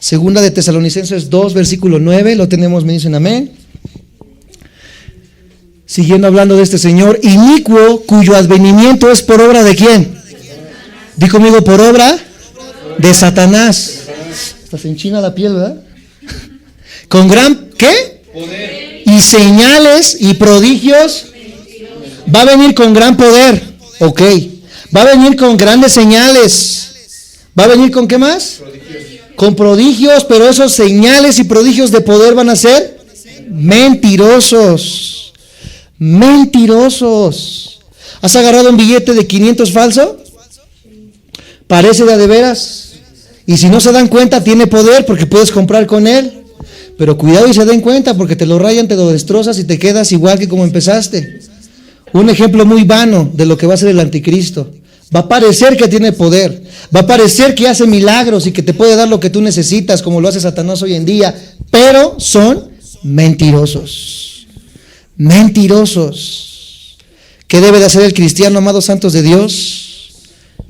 Segunda de Tesalonicenses 2, versículo 9, lo tenemos, me dicen amén. Siguiendo hablando de este Señor, inicuo, cuyo advenimiento es por obra de ¿quién? Di conmigo, por obra de Satanás. Hasta se enchina la piel, ¿verdad? Con gran, ¿qué? Poder. Y señales y prodigios. Va a venir con gran poder, ok. Va a venir con grandes señales. ¿Va a venir con qué más? Prodigios. Con prodigios, pero esos señales y prodigios de poder van a ser mentirosos. Mentirosos. ¿Has agarrado un billete de 500 falso? Parece de veras. Y si no se dan cuenta, tiene poder porque puedes comprar con él. Pero cuidado y se den cuenta porque te lo rayan, te lo destrozas y te quedas igual que como empezaste. Un ejemplo muy vano de lo que va a ser el anticristo. Va a parecer que tiene poder. Va a parecer que hace milagros y que te puede dar lo que tú necesitas, como lo hace Satanás hoy en día. Pero son mentirosos. Mentirosos. ¿Qué debe de hacer el cristiano, amados santos de Dios?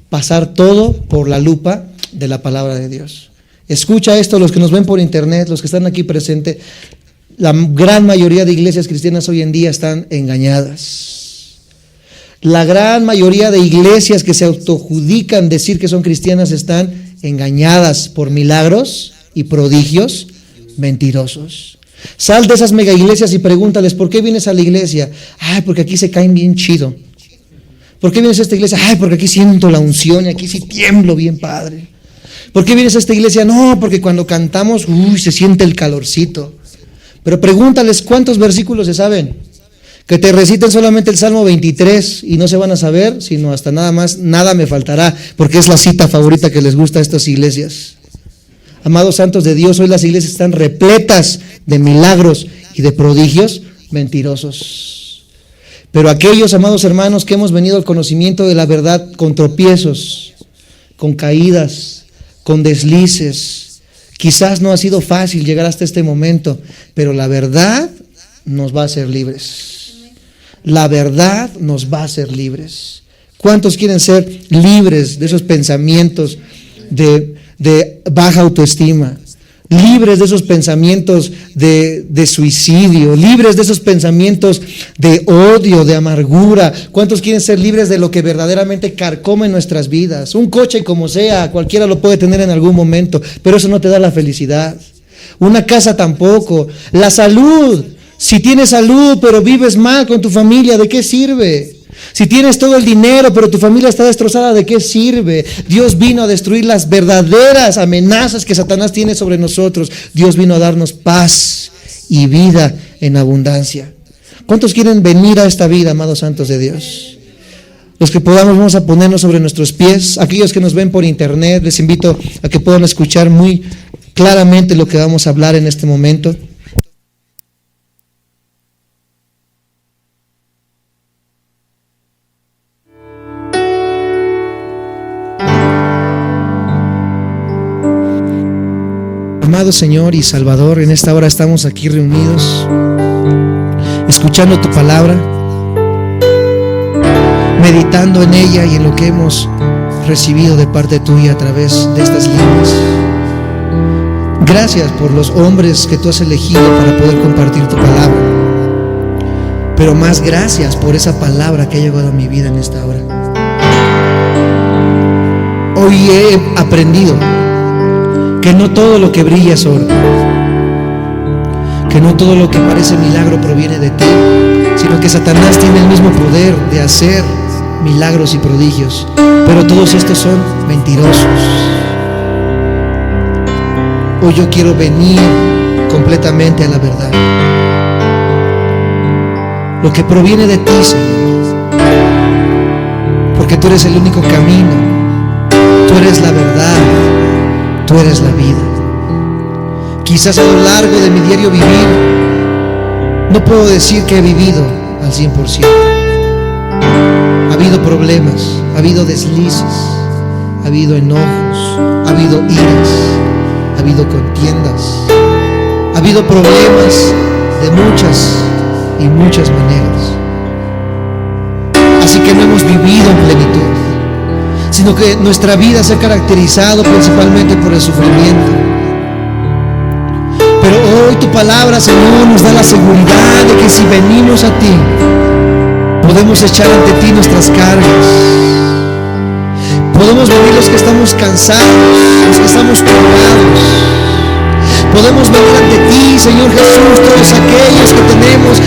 Pasar todo por la lupa de la palabra de Dios. Escucha esto, los que nos ven por internet, los que están aquí presentes. La gran mayoría de iglesias cristianas hoy en día están engañadas. La gran mayoría de iglesias que se autojudican decir que son cristianas están engañadas por milagros y prodigios mentirosos. Sal de esas mega iglesias y pregúntales, ¿por qué vienes a la iglesia? Ay, porque aquí se caen bien chido. ¿Por qué vienes a esta iglesia? Ay, porque aquí siento la unción y aquí sí tiemblo bien padre. ¿Por qué vienes a esta iglesia? No, porque cuando cantamos, se siente el calorcito. Pero pregúntales cuántos versículos se saben. Que te reciten solamente el Salmo 23 y no se van a saber, sino hasta nada más, nada me faltará, porque es la cita favorita que les gusta a estas iglesias. Amados santos de Dios, hoy las iglesias están repletas de milagros y de prodigios mentirosos. Pero aquellos, amados hermanos, que hemos venido al conocimiento de la verdad con tropiezos, con caídas, con deslices, quizás no ha sido fácil llegar hasta este momento, pero la verdad nos va a hacer libres. La verdad nos va a hacer libres. ¿Cuántos quieren ser libres de esos pensamientos de baja autoestima? Libres de esos pensamientos de suicidio, libres de esos pensamientos de odio, de amargura. ¿Cuántos quieren ser libres de lo que verdaderamente carcome nuestras vidas? Un coche como sea, cualquiera lo puede tener en algún momento, pero eso no te da la felicidad. Una casa tampoco. La salud. Si tienes salud pero vives mal con tu familia, ¿de qué sirve? Si tienes todo el dinero pero tu familia está destrozada, ¿de qué sirve? Dios vino a destruir las verdaderas amenazas que Satanás tiene sobre nosotros. Dios vino a darnos paz y vida en abundancia. ¿Cuántos quieren venir a esta vida, amados santos de Dios? Los que podamos, vamos a ponernos sobre nuestros pies. Aquellos que nos ven por internet, les invito a que puedan escuchar muy claramente lo que vamos a hablar en este momento. Amado Señor y Salvador, en esta hora estamos aquí reunidos, escuchando tu palabra, meditando en ella y en lo que hemos recibido de parte tuya a través de estas líneas. Gracias por los hombres que tú has elegido para poder compartir tu palabra, pero más gracias por esa palabra que ha llegado a mi vida en esta hora. Hoy he aprendido que no todo lo que brilla es oro, que no todo lo que parece milagro proviene de ti, sino que Satanás tiene el mismo poder de hacer milagros y prodigios, pero todos estos son mentirosos. Hoy yo quiero venir completamente a la verdad, lo que proviene de ti, Señor, porque tú eres el único camino, tú eres la verdad, tú eres la vida. Quizás a lo largo de mi diario vivir no puedo decir que he vivido al 100%. Ha habido problemas, ha habido deslices, ha habido enojos, ha habido iras, ha habido contiendas, ha habido problemas de muchas maneras. Así que no hemos vivido en plenitud, sino que nuestra vida se ha caracterizado principalmente por el sufrimiento. Pero hoy tu palabra, Señor, nos da la seguridad de que si venimos a ti, podemos echar ante ti nuestras cargas. Podemos venir los que estamos cansados, los que estamos turbados. Podemos venir ante ti, Señor Jesús, todos aquellos que tenemos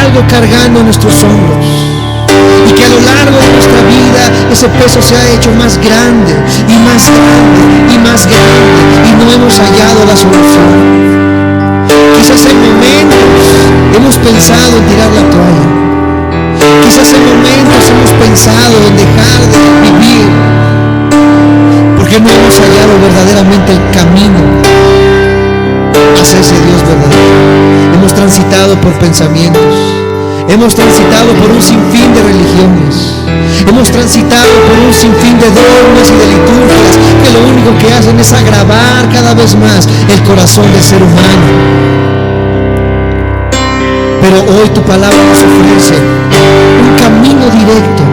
algo cargando en nuestros hombros. Y que a lo largo de nuestra vida ese peso se ha hecho más grande y más grande y más grande y no hemos hallado la solución. Quizás en momentos hemos pensado en tirar la toalla. Quizás en momentos hemos pensado en dejar de vivir porque no hemos hallado verdaderamente el camino hacia ese Dios verdadero. Hemos transitado por pensamientos, hemos transitado por un sinfín de religiones, hemos transitado por un sinfín de dogmas y de liturgias que lo único que hacen es agravar cada vez más el corazón del ser humano. Pero hoy tu palabra nos ofrece un camino directo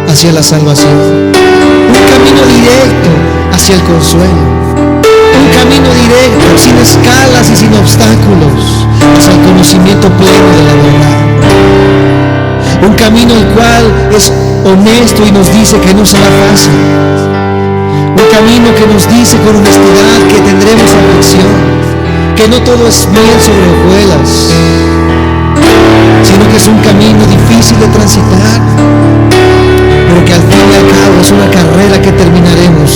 hacia la salvación, un camino directo hacia el consuelo, un camino directo, sin escalas y sin obstáculos, hacia el conocimiento pleno de la verdad. Un camino el cual es honesto y nos dice que no será fácil. Un camino que nos dice con honestidad que tendremos aflicción, que no todo es miel sobre hojuelas, sino que es un camino difícil de transitar, pero que al fin y al cabo es una carrera que terminaremos,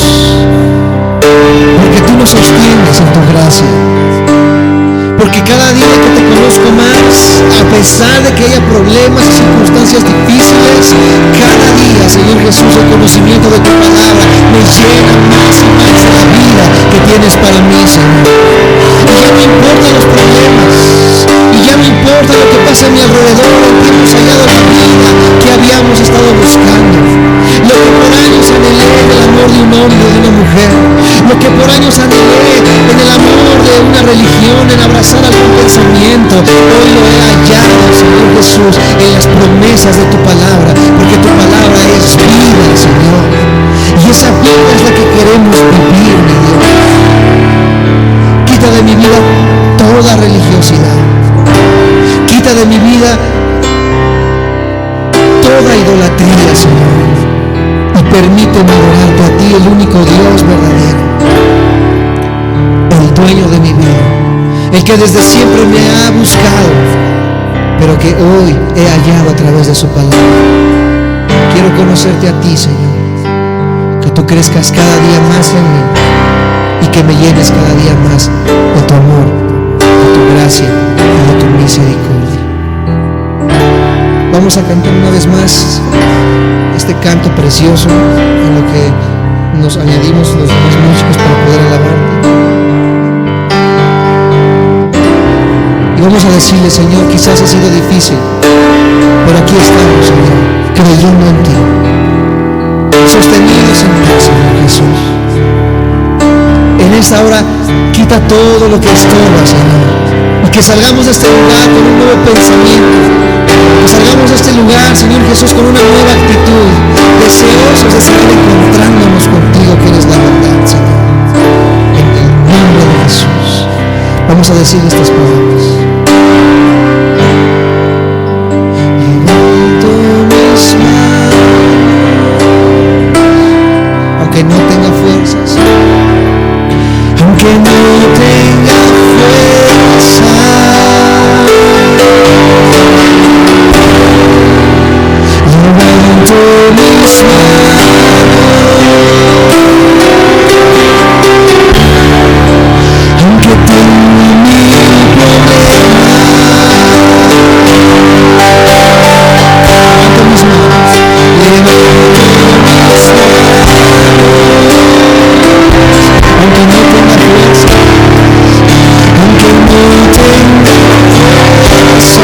porque tú nos sostienes en tu gracia. Porque cada día que te conozco más, a pesar de que haya problemas y circunstancias difíciles, cada día, Señor Jesús, el conocimiento de tu palabra me llena más y más de la vida que tienes para mí, Señor. Y ya no importan los problemas, y ya no importa lo que pasa a mi alrededor, que hemos hallado la vida que habíamos estado buscando. Lo que por años anhelé en el amor de un hombre o de una mujer, lo que por años anhelé en el amor de una religión, en abrazar algún pensamiento, hoy lo he hallado, Señor Jesús, en las promesas de tu palabra, porque tu palabra es vida, Señor, y esa vida es la que queremos vivir, mi Dios. Quita de mi vida toda religiosidad, quita de mi vida toda idolatría, Señor, y permíteme adorarte a ti, el único Dios verdadero, el dueño de mi vida, el que desde siempre me ha buscado, pero que hoy he hallado a través de su palabra. Quiero conocerte a ti, Señor, que tú crezcas cada día más en mí y que me llenes cada día más de tu amor, de tu gracia y de tu misericordia. Vamos a cantar una vez más este canto precioso en lo que nos añadimos los demás músicos para poder alabarte. Y vamos a decirle, Señor, quizás ha sido difícil, pero aquí estamos, Señor, creyendo en ti, sostenidos en ti, Señor Jesús. En esta hora, quita todo lo que estorba, Señor, y que salgamos de este lugar con un nuevo pensamiento, que salgamos de este lugar, Señor Jesús, con una nueva actitud, deseosos de seguir encontrándonos contigo, que eres la verdad, Señor. En el nombre de Jesús, vamos a decir estas palabras. Levanto mis manos, aunque no tenga fuerzas, aunque no tenga fuerza, levanto mis manos, aunque tenga mil problemas, levanto mis manos, aunque no tenga fuerza, aunque no tenga fuerza,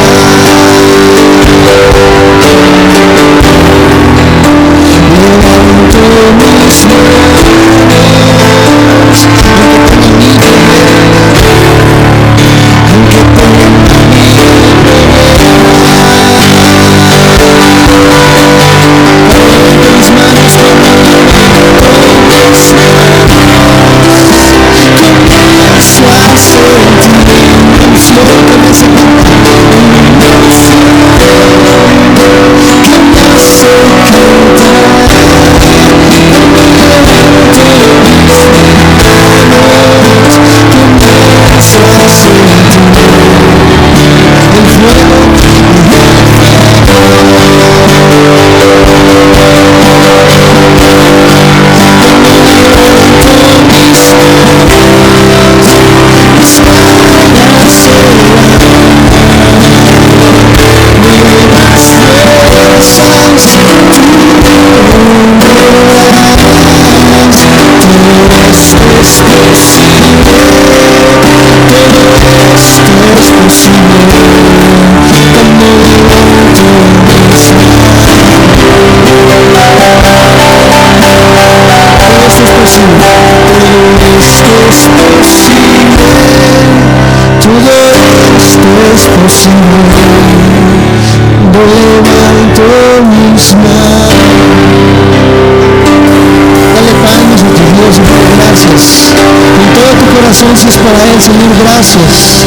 Si es para Él, Señor, gracias.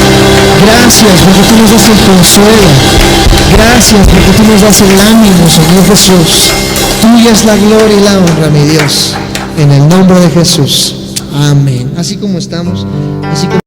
Gracias porque tú nos das el consuelo. Gracias porque tú nos das el ánimo, Señor Jesús. Tuya es la gloria y la honra, mi Dios. En el nombre de Jesús. Amén. Así como estamos, así como